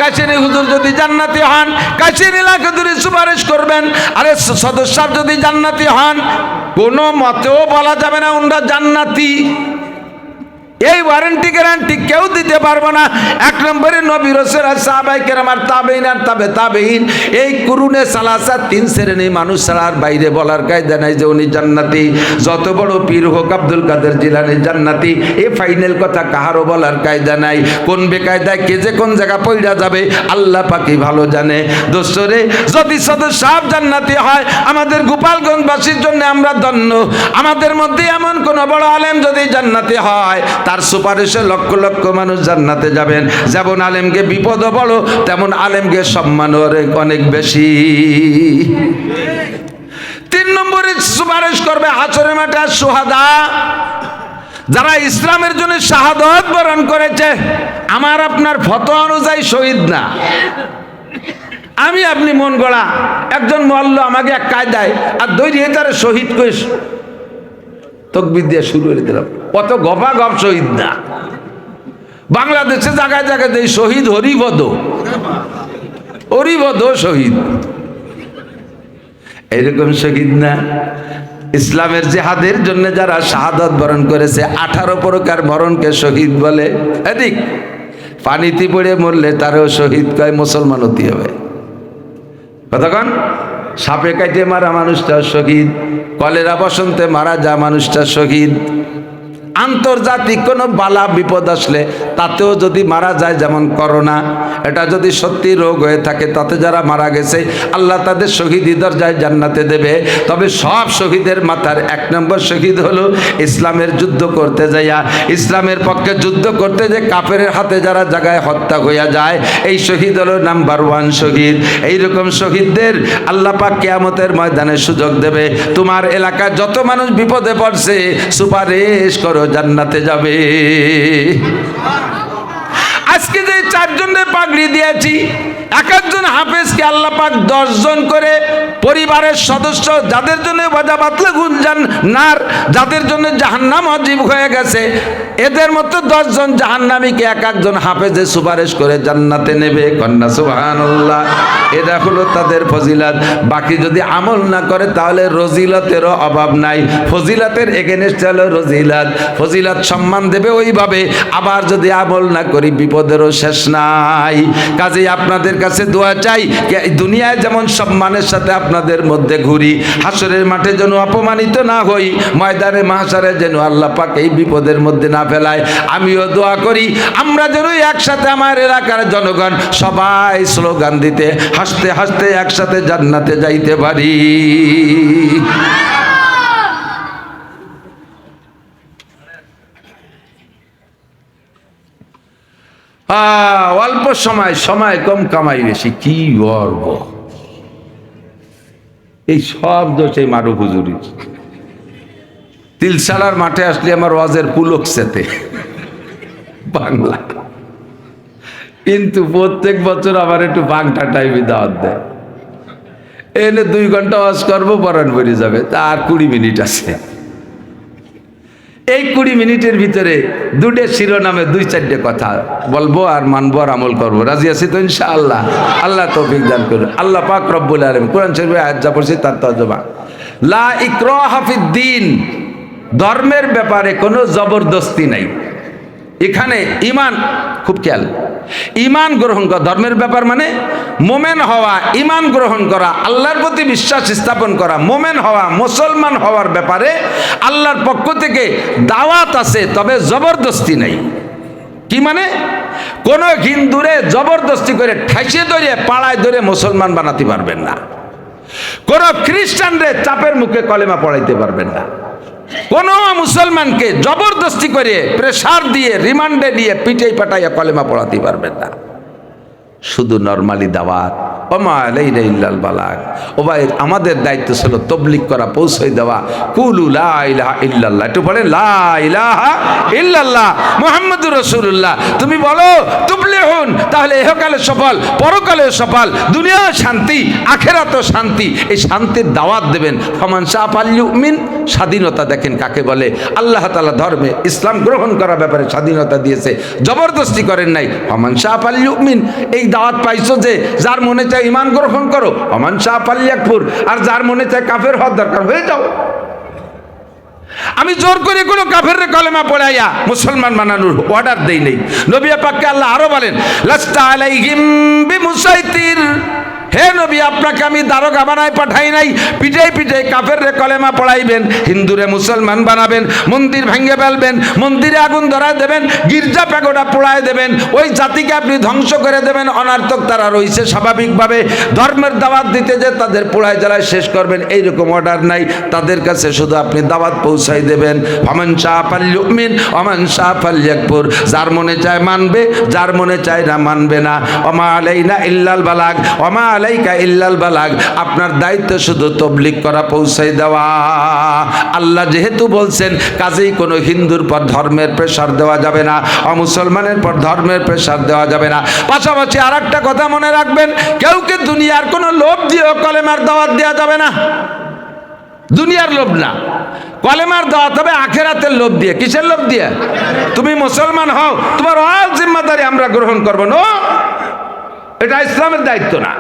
কাছেরি হুজুর যদি জান্নাতি হন, কাছেরি এলাকা ধরে সুপারিশ করবেন। আরে সদস্য সাহেব যদি জান্নাতি হন, কোনো মতেও বলা যাবে না ওনারা জান্নাতি। এই ওয়ারেন্টি গ্যারান্টি কেউ দিতে পারবো না। এক নম্বরে নবী রাসূল সাহাবায়ে কেরাম আর তাবেঈন আর তাবে তাবেঈন, এই কুরুনে সালাসা তিন শ্রেণী মানুষ ছাড়ার বাইরে বলার কায়দা নাই যে উনি জান্নাতি। যত বড় পীর হোক আব্দুল কাদের জিলানী জান্নাতি, এই ফাইনাল কথা কাহারও বলার কায়দা নাই। কোন বেকায়দায় কে যে কোন জায়গা পইড়া যাবে আল্লাহ পাকই ভালো জানে। দোস্তরে, যদি সদস্য সাহেব জান্নাতি হয়, আমাদের গোপালগঞ্জবাসীর জন্য আমরা ধন্য। আমাদের মধ্যে এমন কোন বড় আলেম যদি জান্নাতি হয়, তার সুপারিশে লক্ষ লক্ষ মানুষ জান্নাতে যাবেন। যেমন আলেমকে বিপদ বড়, তেমন আলেমকে সম্মান অনেক বেশি। তিন নম্বরে সুপারিশ করবে হাসরের মাঠে শুহাদা, যারা ইসলামের জন্য শাহাদত বরণ করেছে। আমার আপনার ফতোয়া অনুযায়ী শহীদ না, আমি আপনি মন গড়া একজন মোয়াল্লা আমাকে এক কায়দায় আর দৈরিয়ে তারা শহীদ করে তকবীর দিয়ে শুরু করে দিলাম। কত গপা গপ শহীদ না। বাংলাদেশে জায়গায় জায়গায় এই শহীদ হরিপদ, হরিপদ শহীদ, এরকম শহীদ না। ইসলামের জিহাদের জন্য যারা শাহাদাত বরণ করেছে, 18 প্রকার মরণকে শহীদ বলে। এদিক পানিতে পড়ে মরলে তারও শহীদ কয়, মুসলমান হতে হবে। কতক্ষণ সাপে কাটে মারা মানুষটা শহীদ, কলেরা বসন্তে মারা যা মানুষটা শহীদ। আন্তর্জাতিক কোনো বালা বিপদ আসলে তাতেও যদি মারা যায়, যেমন করোনা, এটা যদি সত্যি রোগ হয়ে থাকে, তাতে যারা মারা গেছে আল্লাহ তাদের শহীদি দরজায় জান্নাতে দেবে। তবে সব শহীদের মাথার 1 নম্বর শহীদ হলো ইসলামের যুদ্ধ করতে যাইয়া, ইসলামের পক্ষে যুদ্ধ করতে যে কাফেরের হাতে যারা জায়গায় হত্যা হইয়া যায়, এই শহীদ হলো নাম্বার 1 শহীদ। এইরকম শহীদদের আল্লাহ পাক কিয়ামতের ময়দানে সুযোগ দেবে, তোমার এলাকায় যত মানুষ বিপদে পড়ছে সুপারিশ করো, জান্নাতে যাবে। আজকে যে 4 জনের পাগড়ি দিয়েছি, এক একজন হাফেজকে আল্লাহ পাক 10 জন করে পরিবারের সদস্য, যাদের জন্য বাজা বাতলে গুঞ্জান নার, যাদের জন্য জাহান্নাম অজীব হয়ে গেছে, এদের মতো 10 জন জাহান্নামীকে এক একজন হাফেজে সুপারিশ করে জান্নাতে নেবে। কন্যা সুবহানাল্লাহ। এটা হলো তাদের ফজিলত। বাকি যদি আমল না করে তাহলে রজিলতেরও অভাব নাই। ফজিলতের এগেনস্ট হলো রজিলত। ফজিলত সম্মান দেবে ওইভাবে, আবার যদি আমল না করি বিপদেরও শেষ নাই। কাজেই আপনাদের কাছে দোয়া চাই, দুনিয়ায় যেমন সম্মানের সাথে আপনাদের মধ্যে ঘুরি, হাসরের মাঠে যেন অপমানিত না হই, ময়দানে মাহশারে যেন আল্লাহ পাক এই বিপদের মধ্যে না ফেলায়। আমিও দোয়া করি আমরা যেন একসাথে আমার এলাকার জনগণ সবাই স্লোগান দিতে হাসতে হাসতে একসাথে জান্নাতে যাইতে পারি। অল্প সময় কম, কামাই বেশি, কি গর্ব। এই সব দোষ এই মারু হুজুরি। তিলছাড়ার মাঠে আসলে আমার ওয়াজের পুলক সেতে বাংলা, কিন্তু প্রত্যেক বছর আবার একটু বাংটা টাইমে দাওয়াত দেয়। এলে 2 ঘন্টা ওয়াজ করবো, পরাণ বেরিয়ে যাবে, তার 20 মিনিট আছে। এই 20 মিনিটের ভিতরে 2টে শিরোনামে 2-4টে কথা বলবো আর মানবো আর আমল করবো। রাজি আছি তো ইনশাআল্লাহ? আল্লাহ তৌফিক দান করুন। আল্লাহ পাক রব্বুল আলামিন কোরআন শরীফে আয়াত যা পড়ছি তার তর্জমা, লা ইকরাহা ফিদ্দীন, ধর্মের ব্যাপারে কোনো জবরদস্তি নাই। এখানে ঈমান, খুব খেয়াল, ঈমান গ্রহণ করা ধর্মের ব্যাপার মানে মোমেন হওয়া, ঈমান গ্রহণ করা, আল্লাহর প্রতি বিশ্বাস স্থাপন করা, মোমেন হওয়া, মুসলমান হওয়ার ব্যাপারে আল্লাহর পক্ষ থেকে দাওয়াত আছে, তবে জবরদস্তি নাই। কি মানে? কোন হিন্দুরে জবরদস্তি করে ঠাইসে ধরে পাড়ায় ধরে মুসলমান বানাতে পারবেন না। কোন খ্রিস্টানরে চাপের মুখে কলেমা পড়াইতে পারবেন না। কোন মুসলমানকে জবরদস্তি করে প্রেসার দিয়ে রিমান্ডে নিয়ে পিটাই পাটাইয়া কলেমা পড়াতে পারবেন না। শুধু নরমালি দাওয়াত, ওমা আলাইনা ইল্লাল বালাগ। ও ভাই, আমাদের দায়িত্ব ছিল তবলিগ করা, পৌঁছে দেওয়া। কুলু লা ইলাহা ইল্লাল্লাহ, একটু বলে লা ইলাহা ইল্লাল্লাহ মুহাম্মাদুর রাসূলুল্লাহ। তুমি বলো তুফলিহুন, তাহলে ইহকালে সফল, পরকালে সফল, দুনিয়া শান্তি, আখিরাতেও শান্তি। এই শান্তির দাওয়াত দেবেন। ফামান শাআ ফালইউমিন, স্বাধীনতা দেখেন কাকে বলে। আল্লাহ তাআলা ধর্মে ইসলাম গ্রহণ করার ব্যাপারে স্বাধীনতা দিয়েছে, জবরদস্তি করেন নাই। ফামান শাআ ফালইউমিন, এই দাওয়াত পাইছো যে যার মনে চায় ঈমান গ্রহণ করো, ফামান শাআ ফালইয়াকফুর, আর যার মনে চায় কাফের হওয়ার দরকার হয়ে যাও। আমি জোর করে কোনো কাফেররে কলেমা পড়াইয়া মুসলমান বানানোর অর্ডার দেই নেই। নবী পাককে আল্লাহ আরো বলেন, লাস্তা আলাইহিম বিমুসাইতির, হে নবী, আপনাকে আমি দারোগা বানায় পাঠাই নাই। পিঠে পিঠে কাফেররে কলেমা পড়াইবেন, হিন্দুরে মুসলমান বানাবেন, মন্দির ভেঙে ফেলবেন, মন্দিরে আগুন ধরায় দেবেন, গির্জা প্যাগোডা পোড়ায় দেবেন, ওই জাতিকে আপনি ধ্বংস করে দেবেন। অনার্থক তারা রয়েছে, স্বাভাবিকভাবে ধর্মের দাওয়াত দিতে যে তাদের পোড়ায় জ্বালায় শেষ করবেন, এইরকম অর্ডার নাই। তাদের কাছে শুধু আপনি দাওয়াত পৌঁছাই দেবেন। ফামান শাআ ফালইউমিন ওমান শাআ ফালইয়াকফুর, যার মনে চায় মানবে, যার মনে চায় না মানবে না। ওমা আলাইনা ইল্লাল বালাগ ওমা আলাইকা ইল্লাল বালাগ, আপনার দায়িত্ব শুধু তবলিগ করা, পৌঁছাই দেওয়া। আল্লাহ যেহেতু বলছেন, কাজেই কোনো হিন্দুর পর ধর্মের প্রেসার দেওয়া যাবে না, অমুসলমানের পর ধর্মের প্রেসার দেওয়া যাবে না। পাশাপাশি আর একটা কথা মনে রাখবেন, কেউকে দুনিয়ার কোনো লোভ দিয়েও কলেমার দাওয়াত দেওয়া যাবে না। দুনিয়ার লোভ না, কলেমার দাওয়াত হবে আখিরাতের লোভ দিয়ে। কিসের লোভ দিয়ে? তুমি মুসলমান হও, তোমার অল জিম্মাদারি আমরা গ্রহণ করব না, এটা ইসলামের দায়িত্ব না।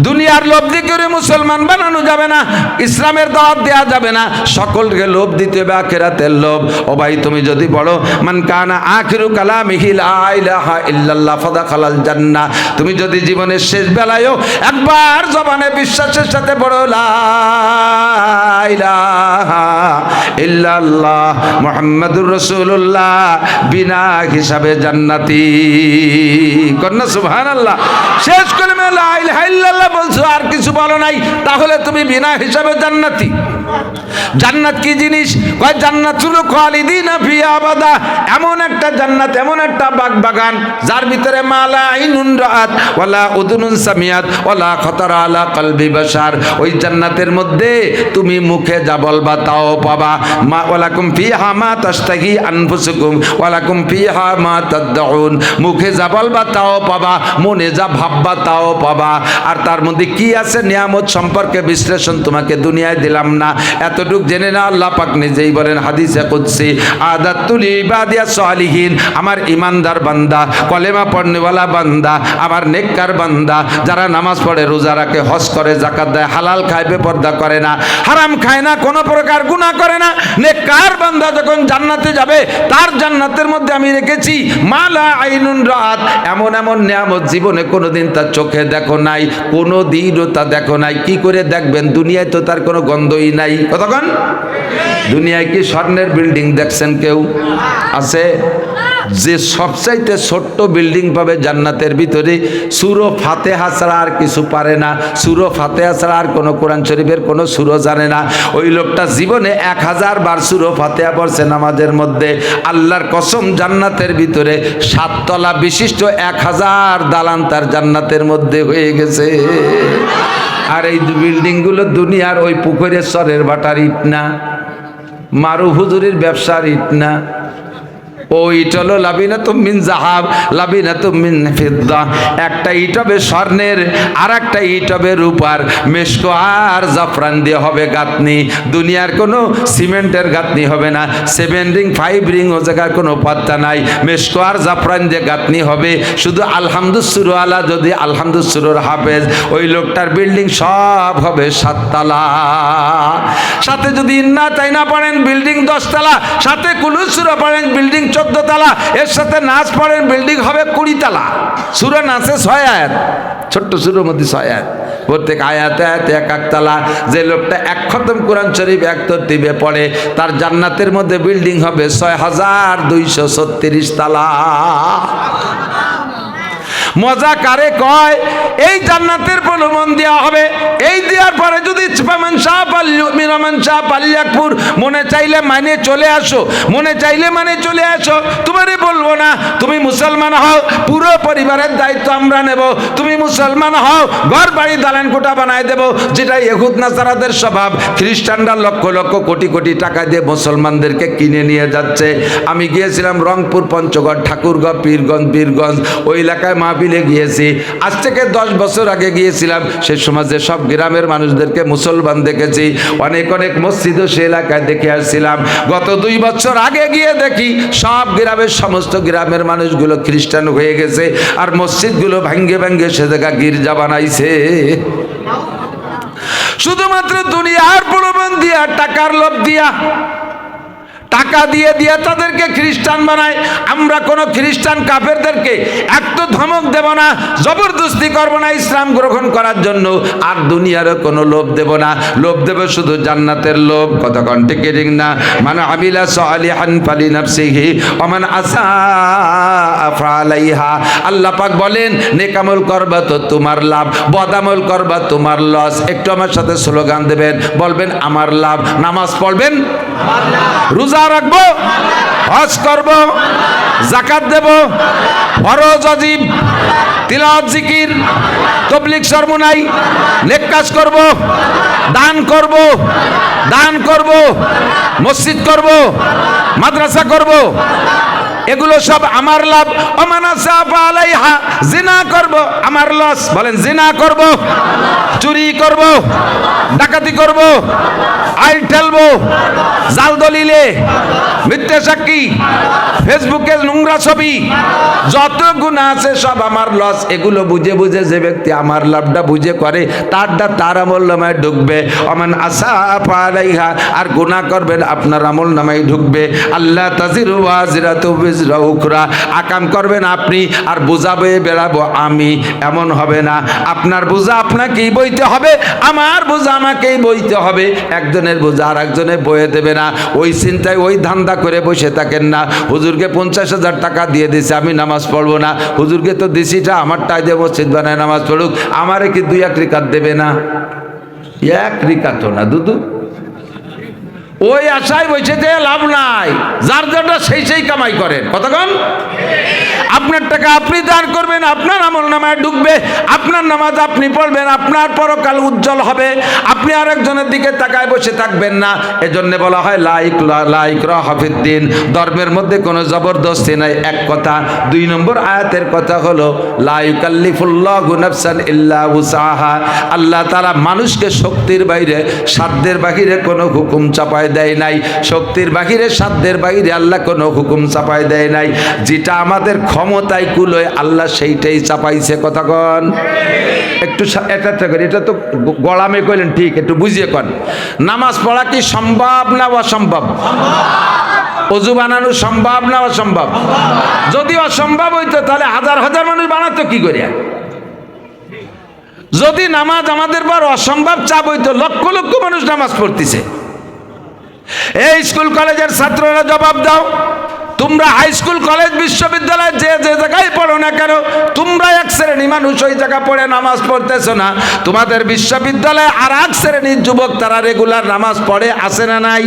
দুনিয়ার লোভ দিয়ে করে মুসলমান বানানো যাবে না, ইসলামের দাওয়াত দেওয়া যাবে না। সকলকে লোভ দিতে হবে আখিরাতের লোভ। ও ভাই, তুমি যদি বলো মান কানা আখিরু কালামিহি লা ইলাহা ইল্লাল্লাহ ফাদাখালাল জান্নাহ, তুমি যদি জীবনের শেষ বেলায়ও একবার জবানে বিশ্বাসের সাথে বলো লা ইলাহা ইল্লাল্লাহ মুহাম্মাদুর রাসূলুল্লাহ, বিনা হিসাবে জান্নাতি। কন্যা সুবহানাল্লাহ। শেষ কলমে লা ইলাহা ইল্লাল্লাহ বলছো, আর কিছু বলো নাই, তাহলে তুমি বিনা হিসাবে জান্নাতি। জান্নাত কি জিনিস? কয় জান্নাতুল খালিদিনা ফিহা আবাদা, এমন একটা জান্নাত, এমন একটা বাগান যার ভিতরে মালা আইনুন রাআত ওয়ালা উদুনুন সামিয়াত ওয়ালা খাতারা আলা কলবি বাশার। ওই জান্নাতের মধ্যে তুমি মুখে যা বলবা তাও পাবা। মা ওয়ালাকুম ফিহা মা তাশতাহি আনফুসুকুম ওয়ালাকুম ফিহা মা তাদউন, মুখে যা বলবা তাও পাবা, মনে যা ভাববা তাও পাবা। আর তার মধ্যে কি আছে নিয়ামত সম্পর্কে বিশ্লেষণ তোমাকে দুনিয়ায় দিলাম না, এতটুক জেনে না। আল্লাহ পাক নিজেই বলেন হাদিসে কুদসি, আদাতুল ইবাদিয়া সালিহিন, আমার ইমানদার বান্দা, কলেমা পড়নেওয়ালা বান্দা, আমার নেককার বান্দা, যারা নামাজ পড়ে, রোজা রাখে, হজ করে, যাকাত দেয়, হালাল খায়, বেপরদা করে না, হারাম খায় না, কোনো প্রকার গুনাহ করে না, নেককার বান্দা যখন জান্নাতে যাবে, তার জান্নাতের মধ্যে আমি রেখেছি মালা আইনুন রাত, এমন এমন নিয়ামত জীবনে কোনোদিন তার চোখে দেখো নাই, কোনোদিনও তা দেখো নাই। কি করে দেখবেন? দুনিয়ায় তো তার কোনো গন্ধই নাই। কতক্ষণ দুনিয়ায় কি স্বর্ণের বিল্ডিং দেখছেন কেউ? আছে? যে সবচাইতে ছোট্ট বিল্ডিং পাবে জান্নাতের ভিতরে, সূরা ফাতিহা ছাড়া আর কিছু পারে না, সূরা ফাতিহা ছাড়া আর কোনো কোরআন শরীফের কোনো সূরা জানে না। ওই লোকটা জীবনে 1000 বার সূরা ফাতিহা পড়ছে নামাজের মধ্যে। আল্লাহর কসম, জান্নাতের ভিতরে 7 তলা বিশিষ্ট 1000 দালান তার জান্নাতের মধ্যে হয়ে গেছে। আর এই বিল্ডিংগুলো দুনিয়ার ওই পুকুরের সরের বাটার ইট না, মারু হুজুরের ব্যবসার ইট না। ও ইট হলো লাবিনাতুম মিন যাহাব লাবিনাতুম মিন ফিদ্দা, একটা ইট হবে স্বর্ণের, আর একটা ইট হবে রূপার। মেশকো আর জাফরান দিয়ে হবে গাঁথনি, দুনিয়ার কোনো সিমেন্টের গাঁথনি হবে না। 7 রিং 5 রিং ও জায়গায় কোনো পাত্তা নাই, মেশকো আর জাফরান দিয়ে গাঁথনি হবে। শুধু আলহামদুসুরু আলা, যদি আলহামদুসুরুর হাফেজ, ওই লোকটার বিল্ডিং সব হবে 7 তলা। সাথে যদি ইন্না তাইনা পড়েন, বিল্ডিং 10 তলা। সাথে কুলুসুরা পড়েন, বিল্ডিং 14 তলা। এর সাথে নাচ পড়েন, বিল্ডিং হবে 20 তলা। সূরা নাচে 6 আয়াত, ছোট্ট সূরার মধ্যে 6 আয়াত, প্রত্যেক আয়াতে আয়াতে 1 তলা। যে লোকটা 1 খতম কোরআন শরীফ 1 তরতিবে পড়ে, তার জান্নাতের মধ্যে বিল্ডিং হবে 6236 তলা। মজা কারে কয়? এই জান্নাতের প্রলোভন দেওয়া হবে, এই দেওয়ার পরে যদি মনে চাইলে মানে চলে আসো, মনে চাইলে মানে চলে আসো, তোমারে বলবো না তুমি মুসলমান হও, পুরো পরিবারের দায়িত্ব আমরা নেব, তুমি মুসলমান হও, ঘর বাড়ি দালান কোঠা বানায় দেব, যেটা ইহুদ নাসারাদের স্বভাব। খ্রিস্টানরা লক্ষ লক্ষ কোটি কোটি টাকা দিয়ে মুসলমানদেরকে কিনে নিয়ে যাচ্ছে। আমি গিয়েছিলাম রংপুর, পঞ্চগড়, ঠাকুরগাঁও, বীরগঞ্জ ওই এলাকায় মাহফিলে গিয়েছি। আজ থেকে 10 বছর আগে গিয়েছিলাম। সে সমাজে সব গ্রামের মানুষদেরকে মুসলমান দেখেছি, অনেক অনেক মসজিদও সে এলাকায় দেখে আসছিলাম। গত 2 বছর আগে গিয়ে দেখি সব গ্রামের সমস্ত গ্রামের মানুষগুলো খ্রিস্টান হয়ে গেছে, আর মসজিদগুলো ভাঙ্গে ভাঙ্গে সে জায়গা গির্জা বানাইছে। শুধুমাত্র দুনিয়ার প্রলোভন দিয়া, টাকার লোভ দিয়া, টাকা দিয়ে দিয়ে তাদেরকে খ্রিস্টান বানায়। আমরা কোনো খ্রিস্টান কাফেরদেরকে একটু ধমক দেব না, জবরদস্তি করবো না ইসলাম গ্রহণ করার জন্য, আর দুনিয়ারও কোনো লোভ দেব না। লোভ দেব শুধু জান্নাতের লোভ। কতক্ষণ ঠিক ঠিক না? মানে আমিলা সালিহান ফালিনাফসিহি ওয়া মান আসাআ ফালাইহা। আল্লাহ পাক বলেন নেক আমল করবা তো তোমার লাভ, বদ আমল করবা তোমার লস। একটু আমার সাথে স্লোগান দেবেন, বলবেন আমার লাভ। নামাজ পড়বেন, রোজা রাখবো, হজ করব, যাকাত দেব, ফরজ ওয়াজিব, তিলাওয়াত জিকির, তাবলীগ সরমনাই, নেক কাজ করব, দান করব, মসজিদ করব, মাদ্রাসা করব, এগুলো সব আমার লাভ। ওমানা সাফা আলাইহা, জিনা করব আমার লস। বলেন জিনা করব, চুরি করব, ডাকাতি করব, আইল ঠেলবো, জাল দলিলে, মিথ্যে সাক্ষী, ফেসবুকে নোংরা ছবি, যত গুনাহ আছে সব আমার লস। এগুলো বুঝে বুঝে যে ব্যক্তি আমার লাভটা বুঝে করে, তার আমল নামায় ঢুকবে। ওমান আসাফা আলাইহা, আর গুনাহ করবেন আপনার আমল নামায় ঢুকবে। আল্লাহ তাজিরু ওয়াজিরাতু বিজরা উখরা, আকাম করবেন আপনি আর বোঝা বয়ে বেড়াবো আমি, এমন হবে না। আপনার বোঝা আপনাকেই বইতে হবে, আমার বোঝা আমাকেই বইতে হবে। একজনের বোঝা আর একজনে বয়ে দেবে না। ওই চিন্তায় ওই ধান্দা করে বসে থাকেন না। হুজুরকে 50,000 টাকা দিয়ে দিছে, আমি নামাজ পড়বো না। হুজুরকে তো দিছিটা আমার টাই দিয়ে মসজিদ বানায় নামাজ পড়ুক, আমারে কি 2-1 রিকাত দেবে না? 1 রিকাতও না দুদু। ওই আশায় বসে দিয়ে লাভ নাই। যার যেটা সেই কামাই করেন। কতক্ষণ? আপনার টাকা আপনি দান করবেন, আপনার আমল নামায় ঢুকবে, আপনার নামাজ আপনি পড়বেন, আপনার পরকাল উজ্জ্বল হবে। আপনি আরেকজনের দিকে তাকায় বসে থাকবেন না। এজন্য বলা হয় লা ইকরাহা ফিদ্দিন, ধর্মের মধ্যে কোনো জবরদস্তি নাই। এক কথা। 2 নম্বর আয়াতের কথা হলো লা ইউকাল্লিফুল্লাহু নাফসান ইল্লা উসাহা। আল্লাহ তাআলা মানুষকে শক্তির বাইরে, সাধ্যের বাহিরে কোনো হুকুম চাপায় দেয় নাই। শক্তির বাহিরে, সাধ্যের বাহিরে আল্লাহ কোনো হুকুম চাপায় দেয় নাই। যেটা আমাদের ক্ষমতায় কুলোয় আল্লাহ সেইটাই চাপাইছে। কতক্ষণ? একটু এটা করে, এটা তো গলামে কইলেন ঠিক, একটু বুঝিয়ে কন। নামাজ পড়া কি সম্ভব না অসম্ভব? ওযু বানানো সম্ভব না অসম্ভব? যদি অসম্ভব হইতো তাহলে হাজার হাজার মানুষ বানাতো কি করে? যদি নামাজ আমাদের পর অসম্ভব চাপ হইতো, লক্ষ লক্ষ মানুষ নামাজ পড়তেছে। এই স্কুল কলেজের ছাত্ররা জবাব দাও, তোমরা হাই স্কুল কলেজ বিশ্ববিদ্যালয় যে যে জায়গায় পড়ো না কেন, তোমরা এক শ্রেণী মানুষ ওই জায়গা পড়ে নামাজ পড়তেছো না। তোমাদের বিশ্ববিদ্যালয়ে আর এক শ্রেণীর যুবক তারা রেগুলার নামাজ পড়ে, আছে না নাই?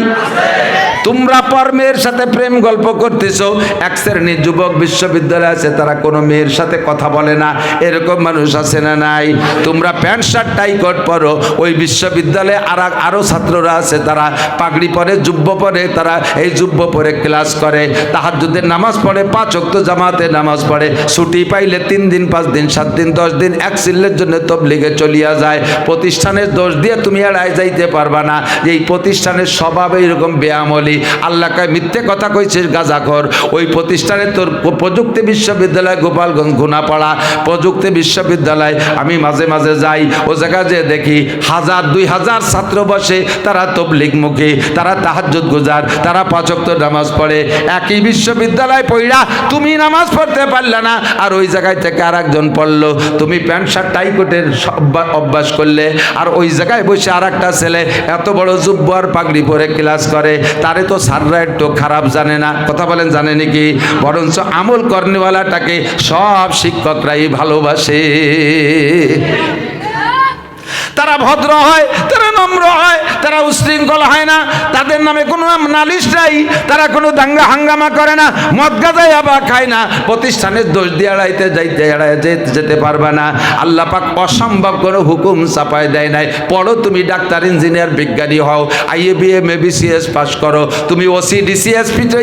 তোমরা পর মেয়ের সাথে প্রেম গল্প করতেছো, এক শ্রেণীর যুবক বিশ্ববিদ্যালয়ে আছে তারা কোনো মেয়ের সাথে কথা বলে না, এরকম মানুষ আছে না নাই? তোমরা প্যান্ট শার্ট টাই কোট পরো, ওই বিশ্ববিদ্যালয়ে আরো ছাত্ররা আছে তারা পাগড়ি পরে, জুব্ব পরে, তারা এই জুব্ব পরে ক্লাস করে, তাহাজ্জুদের নামাজ পড়ে, 5 ওয়াক্ত জামাতে নামাজ পড়ে, ছুটি পাইলে 3 দিন 5 দিন 7 দিন 10 দিন এক সিল্লের জন্য তবলিগে চলিয়া যায়। প্রতিষ্ঠানের দোষ দিয়ে তুমি এড়াই যাইতে পারবা না। এই প্রতিষ্ঠানের স্বভাব এইরকম বেআমলি। আল্লাহ কয় মিথ্যে কথা কইছিস গাঁজাখোর। ওই প্রতিষ্ঠানে তোর প্রযুক্তি বিশ্ববিদ্যালয় গোপালগঞ্জ ঘুনাপাড়া প্রযুক্তি বিশ্ববিদ্যালয় আমি মাঝে মাঝে যাই, ও জায়গায় যে দেখি 1000-2000 ছাত্র বসে, তারা তবলিগ মুখী, তারা তাহাজ্জুদ গুজার, তারা 5 ওয়াক্ত নামাজ পড়ে। একই বিশ্ববিদ্যালয় পড়া তুমি নামাজ পড়তে পারলে না, আর ওই জায়গায় থেকে আর একজন পড়ল করলো, তুমি প্যান্ট শার্ট টাই কোটের অভ্যাস করলে, আর ওই জায়গায় বসে আর একটা ছেলে এত বড় জুব্বো আর পাগড়ি পরে ক্লাস করে, তারে তো স্যাররা একটু খারাপ জানে না, কথা বলেন জানে নাকি? বরঞ্চ আমল কর্নেওয়ালাটাকে সব শিক্ষকরাই ভালোবাসে। তারা ভদ্র হয়, তারা নম্র হয়, তারা উশৃঙ্খল হয় না, তাদের নামে কোনো নালিশ নাই, তারা কোনো দাঙ্গা হাঙ্গামা করে না, মদ গাঁজা আবার খায় না, প্রতিষ্ঠানের দোষ দিয়ে এড়াইতে যেতে পারবে না। আল্লাহ পাক অসম্ভব কোনো হুকুম চাপায় দেয় নাই। পড়ো, তুমি ডাক্তার, ইঞ্জিনিয়ার, বিজ্ঞানী হও, IABM BCS পাস করো, তুমি OC DC SPTO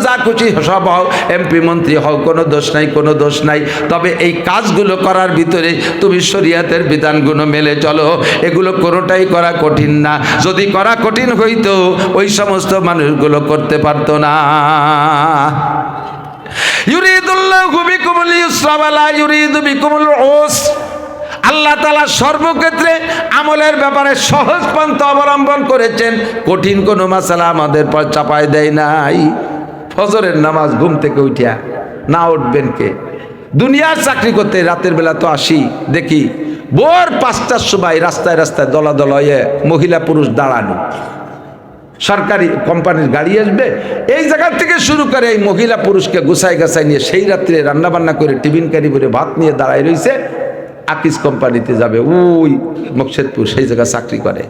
যা খুশি সব হও, MP মন্ত্রী হও, কোনো দোষ নাই, কোনো দোষ নাই। তবে এই কাজগুলো করার ভিতরে তুমি শরীয়তের বিধানগুলো মেলে চলো, এগুলো কোনোটাই করা কঠিন না। যদি করা কঠিন হইতো ওই সমস্ত মানুষগুলো করতে পারতো না। ইউরিদুল্লাহু বিকুমুল ইউসরা ওয়া লা ইউরিদু বিকুমুল উসর। আল্লাহ তাআলা সর্বক্ষেত্রে আমলের ব্যাপারে সহজ পন্থা অবলম্বন করেছেন, কঠিন কোনো মাসালা আমাদের পর চাপায় দেয় নাই। ফজরের নামাজ ঘুম থেকে উঠিয়া না উঠবেন কে? দুনিয়ার চাকরি করতে রাতের বেলা তো আসি, দেখি ভোর 5টার সময় রাস্তায় রাস্তায় দলা দলা হয়ে মহিলা পুরুষ দাঁড়ানো, সরকারি কোম্পানির গাড়ি আসবে, এই জায়গার থেকে শুরু করে এই মহিলা পুরুষকে গুছাই গাছাই নিয়ে সেই রাত্রে রান্নাবান্না করে টিফিন ক্যারি করে ভাত নিয়ে দাঁড়ায় রয়েছে। আকিস কোম্পানিতে যাবে, ওই মকসেদপুর, সেই জায়গায় চাকরি করে।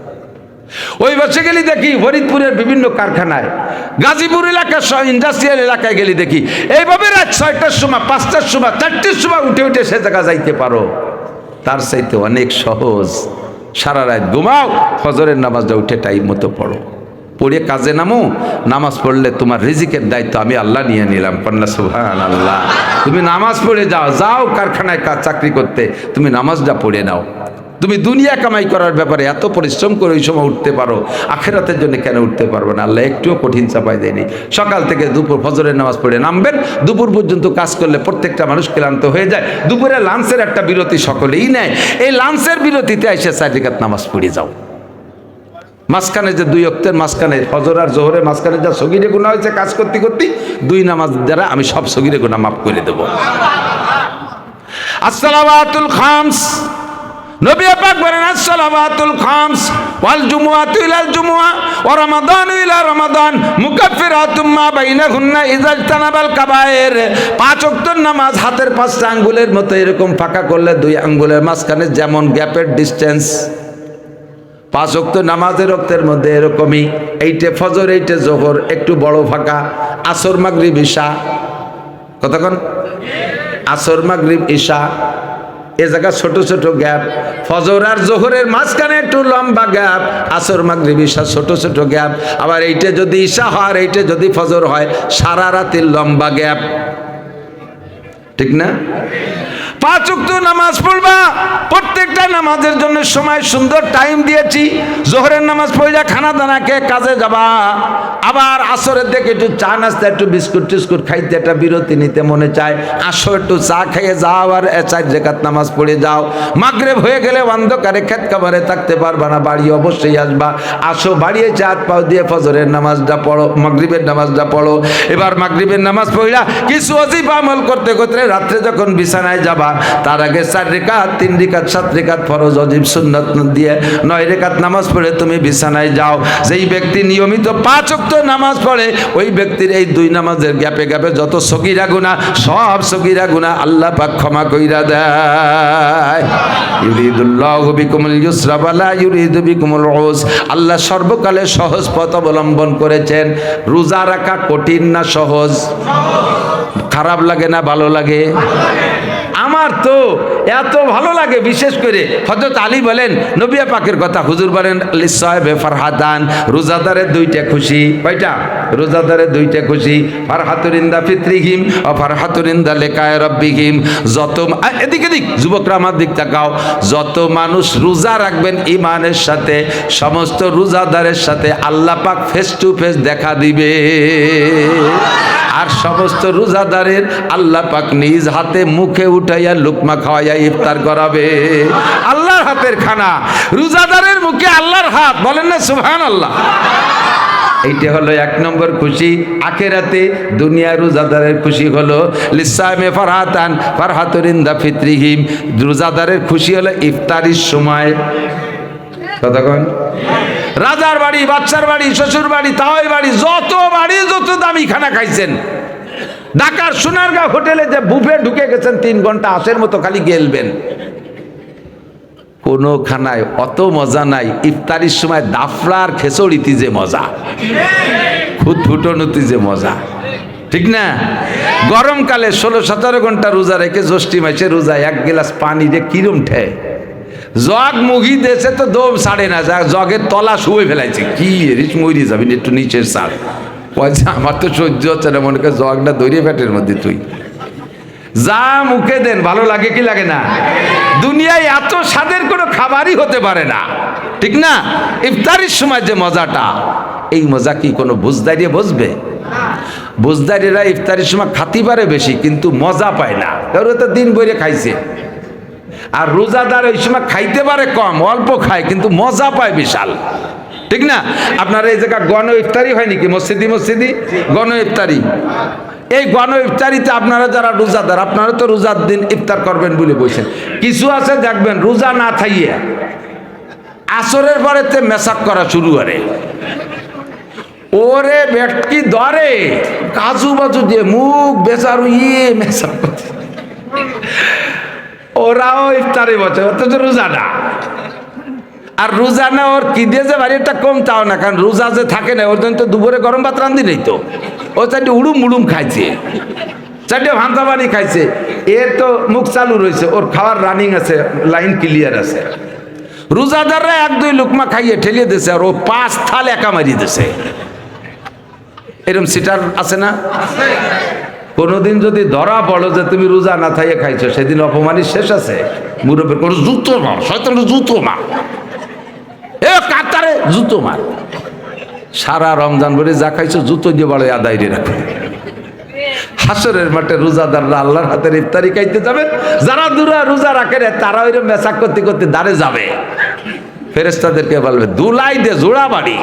ওই বসে গেলি দেখি ফরিদপুরের বিভিন্ন কারখানায়, গাজীপুর এলাকার সব ইন্ডাস্ট্রিয়াল এলাকায় গেলি দেখি এইভাবে রাত 6টার সময়, 5টার সময়, 4টের সময় উঠে উঠে সে জায়গা যাইতে পারো। তার চাইতে অনেক সহজ, সারা রাত ঘুমাও, ফজরের নামাজটা উঠে টাইম মতো পড়ো, পড়ে কাজে নামো। নামাজ পড়লে তোমার রিজিকের দায়িত্ব আমি আল্লাহ নিয়ে নিলাম, কন্যা সুবহানাল্লাহ। তুমি নামাজ পড়ে যাও, যাও কারখানায় কাজ চাকরি করতে, তুমি নামাজটা পড়ে নাও। তুমি দুনিয়া কামাই করার ব্যাপারে এত পরিশ্রম করে ওই সময় উঠতে পারো, আখেরাতের জন্য কেন উঠতে পারবো না? আল্লাহ একটুও কঠিন চাপাই দেয়নি। সকাল থেকে দুপুর ফজরের নামাজ পড়ে নামবেন, দুপুর পর্যন্ত কাজ করলে প্রত্যেকটা মানুষ ক্লান্ত হয়ে যায়। দুপুরে লাঞ্চের একটা বিরতি সকলেই নেয়, এই লাঞ্চের বিরতিতে এসে 4 রাকাত নামাজ পড়ে যাও। মাঝখানে যে 2 ওয়াক্তের মাঝখানে, ফজর আর জোহরের মাঝখানে যা সগীরে গুনাহ হয়েছে কাজ করতে করতে, 2 নামাজ দ্বারা আমি সব সগীরে গুনাহ মাফ করে দেব। আসসালাওয়াতুল খামস, নবী পাক বলেন আসসালাওয়াতুল খামস ওয়াল জুমুআতু ইলাল জুমুআ ওয়া রমাদানু ইলা রমাদান মুকাফফিরাতুম মা বাইনাহুন্না ইযা ইজতানাবাল কাবায়ের। 5 ওয়াক্তের নামাজ হাতের 5টা আঙ্গুলের মতো এরকম ফাঁকা করলে 2 আঙ্গুলের মাঝখানে যেমন গ্যাপের ডিসটেন্স, 5 ওয়াক্ত নামাজের ওয়াক্তের মধ্যে এরকমই, এইটে ফজর এইটে জোহর একটু বড় ফাঁকা, আসর মাগরিব ঈশা, কতক্ষণ? আসর মাগরিব ঈশা এ জায়গা ছোট ছোট গ্যাপ, ফজর আর জোহরের মাঝখানে একটু লম্বা গ্যাপ, আসর মাগরিব ঈশা ছোট ছোট গ্যাপ, আবার এইটা যদি ঈশা হয়, এইটা যদি ফজর হয়, সারা রাতের লম্বা গ্যাপ, ঠিক না? 5 ওয়াক্ত নামাজ পড়বা, প্রত্যেকটা নামাজের জন্য সময় সুন্দর টাইম দিয়েছি। জোহরের নামাজ পড়লে খানা দানা খেয়ে কাজে যাবা, আবার আসরের দিকে একটু চা নাস্তা, একটু বিস্কুট টিস্কুট খাইতে একটা বিরতি নিতে মনে চায়, আসো একটু চা খেয়ে যাও আর 4 রাকাত নামাজ পড়ে যাও। মাগরিব হয়ে গেলে অন্ধকারে খেত খাবারে থাকতে পারবা না, বাড়ি অবশ্যই আসবা, আসো বাড়ি এসে হাত পাও দিয়ে ফজরের নামাজটা পড়ো, মাগরিবের নামাজটা পড়ো। এবার মাগরিবের নামাজ পড়লা কিছু ওয়াজিফা আমল করতে করতে রাত্রে যখন বিছানায় যাবা, তার আগে 4 রাকাত, 3 রাকাত, 7 রাকাত ফরজ ওয়াজিব সুন্নাত দিয়ে 9 রাকাত নামাজ পড়ে তুমি বিছানায় যাও। যেই ব্যক্তি নিয়মিত 5 ওয়াক্ত নামাজ পড়ে, ওই ব্যক্তির এই 2 নামাজের গ্যাপে গ্যাপে যত সগীরা গুনাহ, সব সগীরা গুনাহ আল্লাহ পাক ক্ষমা কইরা দেয়। ইউরিদুল্লাহু বিকুমুল ইউসরা ওয়া লা ইউরিদু বিকুমুল উসর। আল্লাহ সর্বকালে সহজ পথ অবলম্বন করেছেন। রোজা রাখা কঠিন না সহজ? খারাপ লাগে না ভালো লাগে? আমার তো এত ভালো লাগে, বিশেষ করে হযরত আলী বলেন, নবী পাকের কথা, হুজুর বলেন লিসাহিবে ফারহাতান, রোজাদারের 2টা খুশি। কয়টা? রোজাদারের 2টা খুশি, ফারহাতুন ইনদা ফিত্রিহিম ও ফারহাতুন ইনদা লিকায়ে রাব্বিহিম। যত এদিকে দিক যুবকরা আমার দিক তাকাও, যত মানুষ রোজা রাখবেন ঈমানের সাথে, সমস্ত রোজাদারের সাথে আল্লাহ পাক ফেস টু ফেস দেখা দিবে। আর সমস্ত রোজাদারের আল্লাহ পাক নিজ হাতে মুখে উঠাইয়া লুকমা খাওয়াইয়া ইফতার করাবে। আল্লাহর হাতের খানা, রোজাদারের মুখে আল্লাহর হাত, বলেন না সুবহানাল্লাহ। এইটা হলো এক নম্বর খুশি। আখেরাতে দুনিয়ার রোজাদারের খুশি হলো লিসামে ফারহাতান ফারহাতুন ইনদা ফিত্রিহিম, রোজাদারের খুশি হলো ইফতারির সময়। কতক্ষণ? রাজার বাড়ি, বাচ্চার বাড়ি, শ্বশুর বাড়ি, তাওই বাড়ি, যত দামি খানা খাইছেন, ঢাকার সোনারগাঁও হোটেলে যে বুফে ঢুকে গেছেন 3 ঘন্টা আশের মতো খালি গেলবেন, কোনো খানায় অত মজা নাই। ইফতারির সময় দাফলার খেচড়িতে যে মজা, ফুটফুটনুতি যে মজা, ঠিক না? গরমকালে 16-17 ঘন্টা রোজা রেখে জ্যৈষ্ঠী মাসে রোজা 1 গ্লাস পানি দিয়ে কিরম ঠে জগ মুগি দেশে তো দম ছাড়ে না, যা জগের তলা শুয়ে ফেলাইছে, কি রিচ মরি যাবি একটু নিচের সার পয়সা, আমার তো সহ্য হচ্ছে না, মনে করে জগটা দৌড়িয়ে পেটের মধ্যে তুই যা মুখে দেন, ভালো লাগে কি লাগে না? দুনিয়ায় এত স্বাদের কোনো খাবারই হতে পারে না, ঠিক না? ইফতারির সময় যে মজাটা, এই মজা কি কোনো বুঝদারিয়ে বুঝবে? বুঝদারিরা ইফতারির সময় খাতি পারে বেশি, কিন্তু মজা পায় না, কারণ তো দিন বইরে খাইছে। আর রোজাদার ওই সময় খাইতে পারে কম, অল্প খায়, কিন্তু মজা পায় বিশাল, ঠিক না? আপনার এই জায়গা গণ ইফতারি হয় নাকি? মসজিদি গণ ইফতারি। এই গণ ইফতারিতে আপনারা যারা রোজাদার, আপনারা তো রোজার দিন ইফতার করবেন বলে বলছেন, কিছু আছে দেখবেন রোজা না থাইয়ে আসরের পরেতে মেসাক করা শুরু করে, ওরে ব্যক্তি ধরে কাজু বাজু দিয়ে মুখ বেচারু মেসাক করছে, ওরাও ইফতারি বসে, অথচ রোজা না। আর রোজা না ওর কি দিয়ে যে বাড়িটা কম তাও না, কারণ রোজা যে থাকে না, ওর জন্য তো দুপুরে গরম ভাত রান্ধি নেই, তো ও 4টে উড়ুম খাইছে, 4টে ভান্তা পানি খাইছে, এর তো মুখ চালু রয়েছে, ওর খাওয়ার রানিং আছে, লাইন ক্লিয়ার আছে। রোজাদাররা 1-2 লুকমা খাইয়ে ঠেলিয়ে দিছে, আর ও 5 থাল একা মারিয়ে দিছে। এরকম সিটার আছে না? কোনোদিন যদি ধরা পড়ো যে তুমি রোজা না থাইয়ে খাইছো, সেদিন অপমানই শেষ আছে। মুরব্বের কোনো জুতো মার, শয়তানের জুতো মার, এ কাতারে জুতো মার, সারা রমজান ভরে যা খাইছো জুতো দিয়ে বড় আদায় রাখো। হাসরের মাঠে রোজাদাররা আল্লাহর হাতের ইফতারি খাইতে যাবে, যারা দূরা রোজা রাখে তারা ওই মেসাক করতে করতে দাঁড়ে যাবে, ফেরেশতাদেরকে বলবে দুলাই দে জোড়া বাড়ি,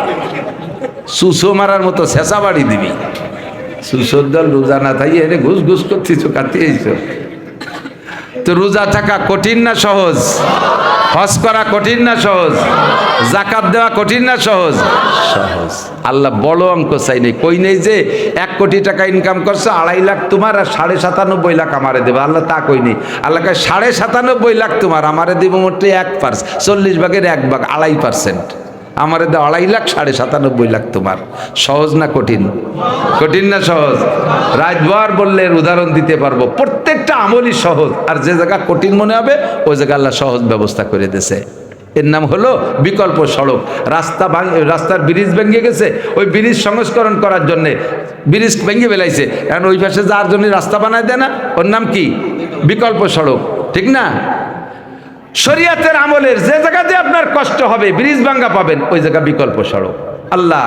সুসো মারার মতো শেষা বাড়ি দিবি। সুসদ্দল রোজা না থাই এনে ঘুষ করতেছো, কাটিয়েছো। তো রোজা থাকা কঠিন না সহজ? হজ করা কঠিন না সহজ? যাকাত দেওয়া কঠিন না সহজ? সহজ। আল্লাহ বড় অঙ্ক চাই নেই, কই নেই যে 1 কোটি টাকা ইনকাম করছো, 2.5 লাখ তোমার আর 97.5 লাখ আমারে দেবে, আল্লাহ তা কই নেই। আল্লাহ কয় 97.5 লাখ তোমার, আমারে দেবো মোটে 1%, 40 ভাগের 1 ভাগ, 2.5%। আমারে দেওয়া 2.5 লাখ, 97.5 লাখ তোমার। সহজ না কঠিন? কঠিন না সহজ? রাজভর বললে উদাহরণ দিতে পারবো, প্রত্যেকটা আমলই সহজ, আর যে জায়গা কঠিন মনে হবে ওই জায়গা আল্লাহ সহজ ব্যবস্থা করে দিয়েছে। এর নাম হলো বিকল্প সড়ক। রাস্তার ব্রিজ ভেঙে গেছে, ওই ব্রিজ সংস্করণ করার জন্য ব্রিজ ভেঙে ফেলাইছে, কারণ ওই পাশে যার জন্য রাস্তা বানায় দেয় না, ওর নাম কি? বিকল্প সড়ক, ঠিক না? শরিয়াতের আমলের যে জায়গা দিয়ে আপনার কষ্ট হবে, ব্রিজ ভাঙ্গা পাবেন, ওই জায়গা বিকল্প সড়ক। আল্লাহ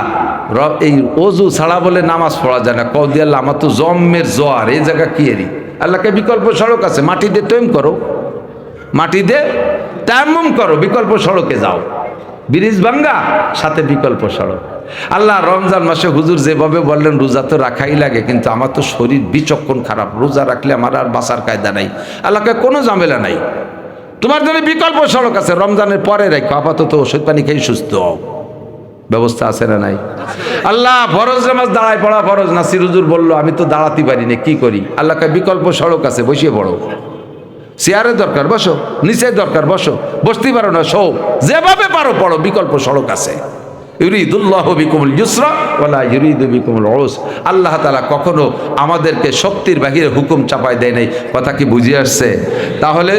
এই ওযু ছাড়া বলে নামাজ পড়া যায় না, কও দিয়ে আল্লাহ আমার তো জম্মের জ্বর, এই জায়গা কি এরি? আল্লাহকে বিকল্প সড়ক আছে, মাটি দিয়ে তৈম করো, মাটি দিয়ে তায়াম্মুম করো, বিকল্প সড়কে যাও। ব্রিজ ভাঙ্গা সাথে বিকল্প সড়ক। আল্লাহ রমজান মাসে হুজুর যেভাবে বললেন রোজা তো রাখাই লাগে, কিন্তু আমার তো শরীর বিচক্ষণ খারাপ, রোজা রাখলে আমার আর বাঁচার কায়দা নাই। আল্লাহকে কোনো ঝামেলা নাই, তোমার জন্য বিকল্প সড়ক আছে, রমজানের পরে রাখো, আপাতত ওষুধ পানি খেয়ে সুস্থ হও। ব্যবস্থা আছে না নাই? আল্লাহ ফরজ নামাজ দাঁড়ায় পড়া ফরজ, নাসির হুজুর বললো আমি তো দাঁড়াতে পারি না, কি করি? আল্লাহকে বিকল্প সড়ক আছে, বসিয়ে পড়ো। চেয়ারের দরকার বসো, নিচের দরকার বসো, বসতে পারো না শো, যেভাবে পারো পড়ো, বিকল্প সড়ক আছে। ইউরিদুল্লাহু বিকুমুল ইউসরা ওয়ালা ইউরিদু বিকুমুল উসর। আল্লাহ তাআলা কখনো আমাদেরকে শক্তির বাহিরে হুকুম চাপায় দেয় নাই। কথা কি বুঝে আসছে? তাহলে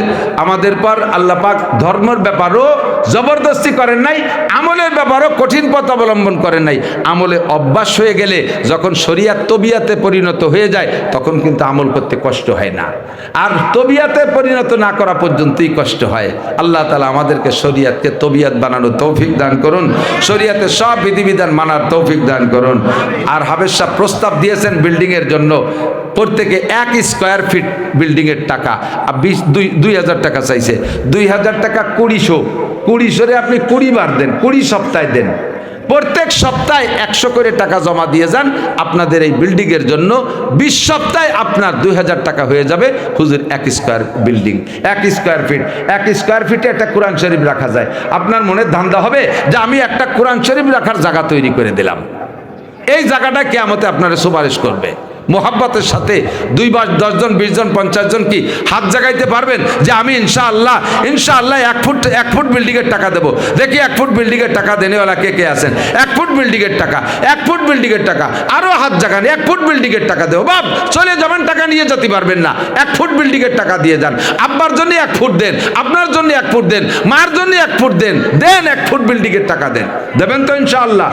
আমাদের পর আল্লাহ পাক ধর্মের ব্যাপারও জবরদস্তি করেন নাই, আমলের ব্যাপারও কঠিন পথ অবলম্বন করেন নাই। আমলে অভ্যাস হয়ে গেলে যখন শরিয়াত তবিয়াতে পরিণত হয়ে যায়, তখন কিন্তু আমল করতে কষ্ট হয় না, আর তবিয়াতে পরিণত না করা পর্যন্তই কষ্ট হয়। আল্লাহ তাআলা আমাদেরকে শরিয়াতকে তবিয়াত বানানোর তৌফিক দান করুন, শরিয়াতে সব বিধিবিধান মানার তৌফিক দান করুন। আর হাফেজ সাহেব প্রস্তাব দিয়েছেন বিল্ডিং এর জন্য, প্রত্যেকে 1 স্কয়ার ফিট বিল্ডিং এর টাকা 2000 টাকা চাইছে। 2000 টাকা 200 রে আপনি 20 বার দেন, 20 সপ্তাহে দেন, প্রত্যেক সপ্তাহে 100 করে টাকা জমা দিয়ে যান আপনাদের এই বিল্ডিংয়ের জন্য। 20 সপ্তাহে আপনার 2000 টাকা হয়ে যাবে। হুজুর 1 square building, 1 square feet, 1 square ফিটে একটা কোরআন শরীফ রাখা যায়। আপনার মনে ধান্দা হবে যে আমি একটা কোরআন শরীফ রাখার জায়গা তৈরি করে দিলাম। এই জায়গাটা কিয়ামতে আপনারা সুপারিশ করবে। মোহাব্বতের সাথে 2 বার 10 জন 20 জন 50 জন কি হাত জাগাইতে পারবেন যে আমি ইনশাআল্লাহ 1 ফুট বিল্ডিং এর টাকা দেবো? দেখি 1 ফুট বিল্ডিং এর টাকা দেনেওয়ালা কে কে আছেন? 1 ফুট বিল্ডিং এর টাকা, 1 ফুট বিল্ডিং এর টাকা, আরো হাত জাগান, 1 ফুট বিল্ডিং এর টাকা দেবো। বাপ চলে যাবেন, টাকা নিয়ে যেতে পারবেন না। 1 ফুট বিল্ডিং এর টাকা দিয়ে যান। আব্বার জন্য 1 ফুট দেন, আপনার জন্য 1 ফুট দেন, মার জন্য 1 ফুট দেন, 1 ফুট বিল্ডিং এর টাকা দেন। দেবেন তো ইনশাআল্লাহ?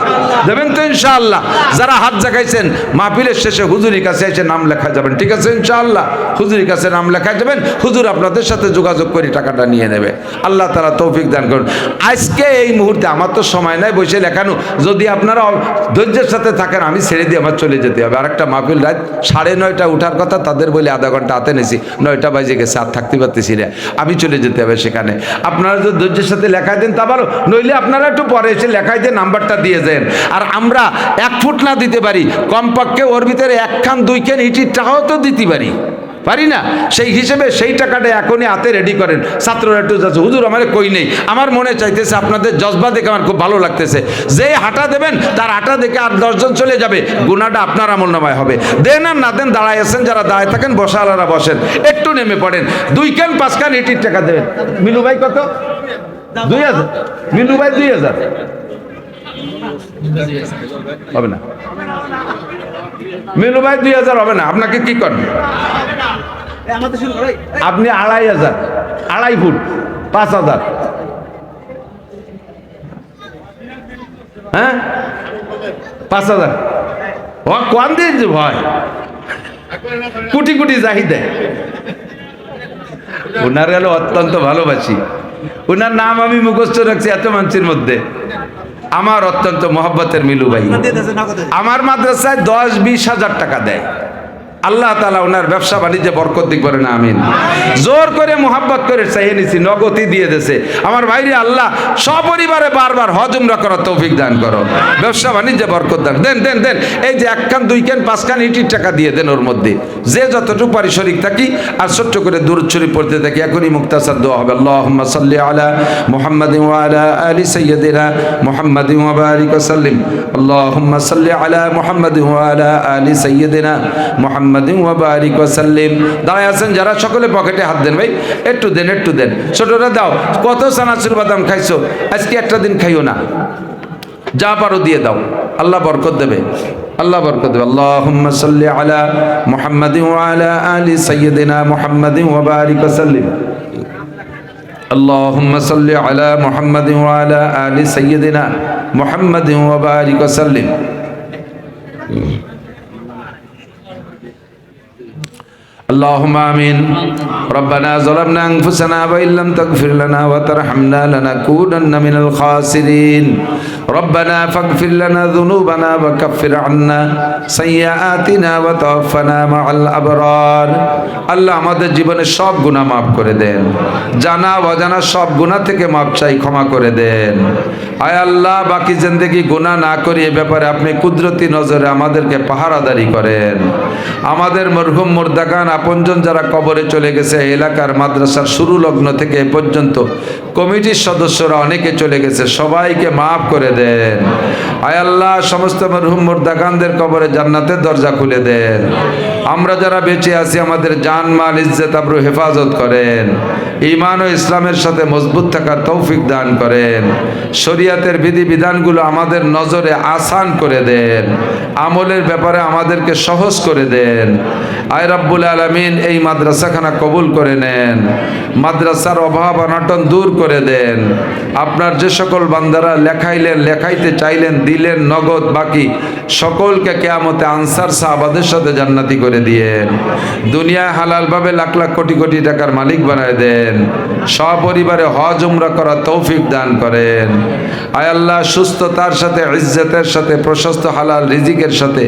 দেবেন তো ইনশাআল্লাহ? যারা হাত জাগাইছেন মাহফিলের শেষে হুজুরের কাছে এসে নাম লেখা যাবেন, ঠিক আছে ইনশাআল্লাহ? হুজুরের কাছে নাম লেখা যাবেন, হুজুর আপনাদের সাথে যোগাযোগ করে টাকাটা নিয়ে নেবে। আল্লাহ তাআলা তৌফিক দান করুন। আজকে এই মুহূর্তে আমার তো সময় নাই বসে লেখানো, যদি আপনারা ধৈর্যের সাথে থাকেন আমি ছেড়ে দিয়ে আমার চলে যেতে হবে। আরেকটা মাহফিল রাত 9:30 উঠার কথা, তাদের বলে আধা ঘন্টা হাতে নিয়েছি, 9টা বাজে গেছে, আর থাকতে পারতেছি না, আমি চলে যেতে হবে সেখানে। আপনারা যদি ধৈর্যের সাথে লেখাই দেন তা ভালো, নইলে আপনারা একটু পরে এসে লেখাই দিয়ে নাম্বারটা দিয়ে দেন। আর আমরা 1 ফুট না দিতে পারি, কমপক্ষে ওর ভিতরে 1 খান 2 খান ইটির টাকাও তো দিতে পারি না। সেই হিসেবে সেই টাকাটা এখনই হাতে রেডি করেন। ছাত্ররা একটু যাচ্ছে, হুজুর আমার কই নেই, আমার মনে চাইতেছে, আপনাদের জজবা দেখে আমার খুব ভালো লাগতেছে, যে হাঁটা দেবেন তার হাঁটা দেখে আর 10 জন চলে যাবে, গুনাহটা আপনার আমলনামায় হবে। দেন আর না দেন, দাঁড়ায় আছেন যারা দাঁড়ায় থাকেন, বসালারা বসেন, একটু নেমে পড়েন। 2 খান 5 খান ইটির টাকা দেবেন। মিনু ভাই কত? 2000। মিনু ভাই 2000 হবে না? মিনু ভাই 2000 হবে না? আপনাকে কি করবেন? আপনি 2500, 2.5 ফুট 5000। হ্যাঁ 5000 কোন দিন ভয় কোটি কোটি চাহিদা। ওনার গেল অত্যন্ত ভালোবাসি, ওনার নাম আমি মুখস্থ রাখছি এত মানুষের মধ্যে। আমার অত্যন্ত মহব্বতের মিলু ভাই আমার মাদ্রাসায় 10-20 হাজার টাকা দেয়। আল্লাহ তাআলা ওনার ব্যবসা বাণিজ্যে বরকত দিক বলেন আমিন। জোর করে মোহাব্বত করে চাইয়ে নিছি, নগদই দিয়ে দেছে। আমার ভাইরে আল্লাহ সপরিবারে বারবার হজ উমরা করার তৌফিক দান করো, ব্যবসা বাণিজ্যে বরকত দান। দেন দেন, এই যে 1 খান 2 খান 5 খান ইটির টাকা দিয়ে দেন। ওর মধ্যে যে যতটুকু পারি শরীক থাকি আর ছোট্ট করে দুরূদ শরীফ পড়তে থাকি। এখনই মুক্তাসার দোয়া হবে, আল্লাহুম্মা সাল্লি আলা মুহাম্মাদিন ওয়া আলা আলি সাইয়্যিদিনা মুহাম্মাদিন ওয়া বারিক ওয়া সাল্লিম। আল্লাহুম্মা সাল্লি আলা মুহাম্মাদিন ওয়া আলা আলি সাইয়্যিদিনা মুহাম্মাদিন ওয়া বারিক ওয়া সাল্লিম। দাঁড়ায় আছেন যারা, সকলে পকেটে হাত দেন ভাই, একটু দেন, একটু দেন। ছোটরা দাও, কত চানাচুর বাদাম খাইছো, আজকে একটা দিন খাইও না, যা পারো দিয়ে দাও, আল্লাহ বরকত দেবে, আল্লাহ বরকত দেবে। আল্লাহুম্মা সাল্লি আলা মুহাম্মাদিন ওয়া আলা আলি সাইয়্যিদিনা মুহাম্মাদিন ওয়া বারিক ওয়া সাল্লিম। আল্লাহুম্মা সাল্লি আলা মুহাম্মাদিন ওয়া আলা আলি সাইয়্যিদিনা মুহাম্মাদিন ওয়া বারিক ওয়া সাল্লিম। اللهم آمين. ربنا ظلمنا أنفسنا وإن لم تغفر لنا وترحمنا لنكونن من الخاسرين. ربنا فاغفر لنا ذنوبنا وكفر عنا سيئاتنا وتوفنا مع الأبرار. আল্লাহ আমাদের জীবনের সব গুনাহ মাফ করে দেন, জানা অজানা সব গুনাহ থেকে মাফ চাই, ক্ষমা করে দেন। আয় আল্লাহ, বাকি জিন্দেগি গুনাহ না করি এ ব্যাপারে আপনি কুদরতি নজরে আমাদেরকে পাহারাদারি করেন। আমাদের মরহুম মুর্দাগান আপনজন যারা কবরে চলে গেছে, এলাকার মাদ্রাসার শুরু লগ্ন থেকে এ পর্যন্ত কমিটির সদস্যরা অনেকে চলে গেছে, সবাইকে মাফ করে দেন। আয় আল্লাহ, সমস্ত মরহুম মুর্দাগানদের কবরে জান্নাতের দরজা খুলে দেন। আমরা যারা বেঁচে আছি আমাদের জান মাল ইজ্জত আবরু হেফাজত করেন, ঈমান ও ইসলামের সাথে মজবুত থাকার তৌফিক দান করেন। শরীয়তের বিধি বিধানগুলো আমাদের নজরে আসান করে দেন, আমলের ব্যাপারে আমাদেরকে সহজ করে দেন। আয় রাব্বুল আলামিন, এই মাদ্রাসাখানা কবুল করে নেন, মাদ্রাসার অভাব অনটন দূর করে দেন। আপনার যে সকল বান্দারা লেখাইলেন, লেখাইতে চাইলেন, দিলেন নগদ বাকি, সকলকে কিয়ামতে আনসার সাহাবাদের সাথে জান্নাতি করে দিয়েন। দুনিয়ায় হালালভাবে লাখ লাখ কোটি কোটি টাকার মালিক বানায় দেন। সপরিবারে হজ উমরা করার তৌফিক দান করেন। আয় আল্লাহ, সুস্থতার সাথে, ইজ্জতের সাথে, প্রশস্ত হালাল রিজিকের সাথে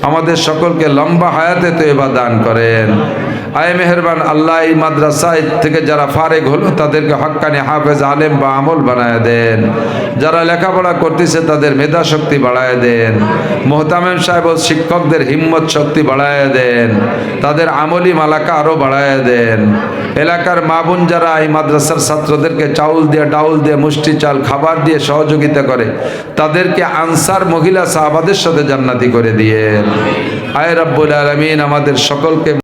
আমাদের সকলকে লম্বা হায়াতে তয়বা দান করেন। আয় মেহেরবান আল্লাহ, এই মাদ্রাসায় থেকে যারা ফারেগ হলো তাদেরকে হক্কানি হাফেজ আলেম বা আমল বানায় দেন। যারা লেখাপড়া করতেছে তাদের মেধা শক্তি বাড়ায় দেন। মোহতামেম সাহেব ও শিক্ষকদের হিম্মত শক্তি বাড়ায় দেন। তাদের আমলি মালাকা আরো বাড়ায় দেন। এলাকার মা বোন যারা এই মাদ্রাসার ছাত্রদেরকে চাউল দিয়ে, ডাউল দিয়ে, মুষ্টি চাল, খাবার দিয়ে সহযোগিতা করে তাদেরকে আনসার মহিলা সাহাবাদের সাথে জান্নাতি করে দিয়েন। আয় রব্বুল আলামিন আমাদের সকলকে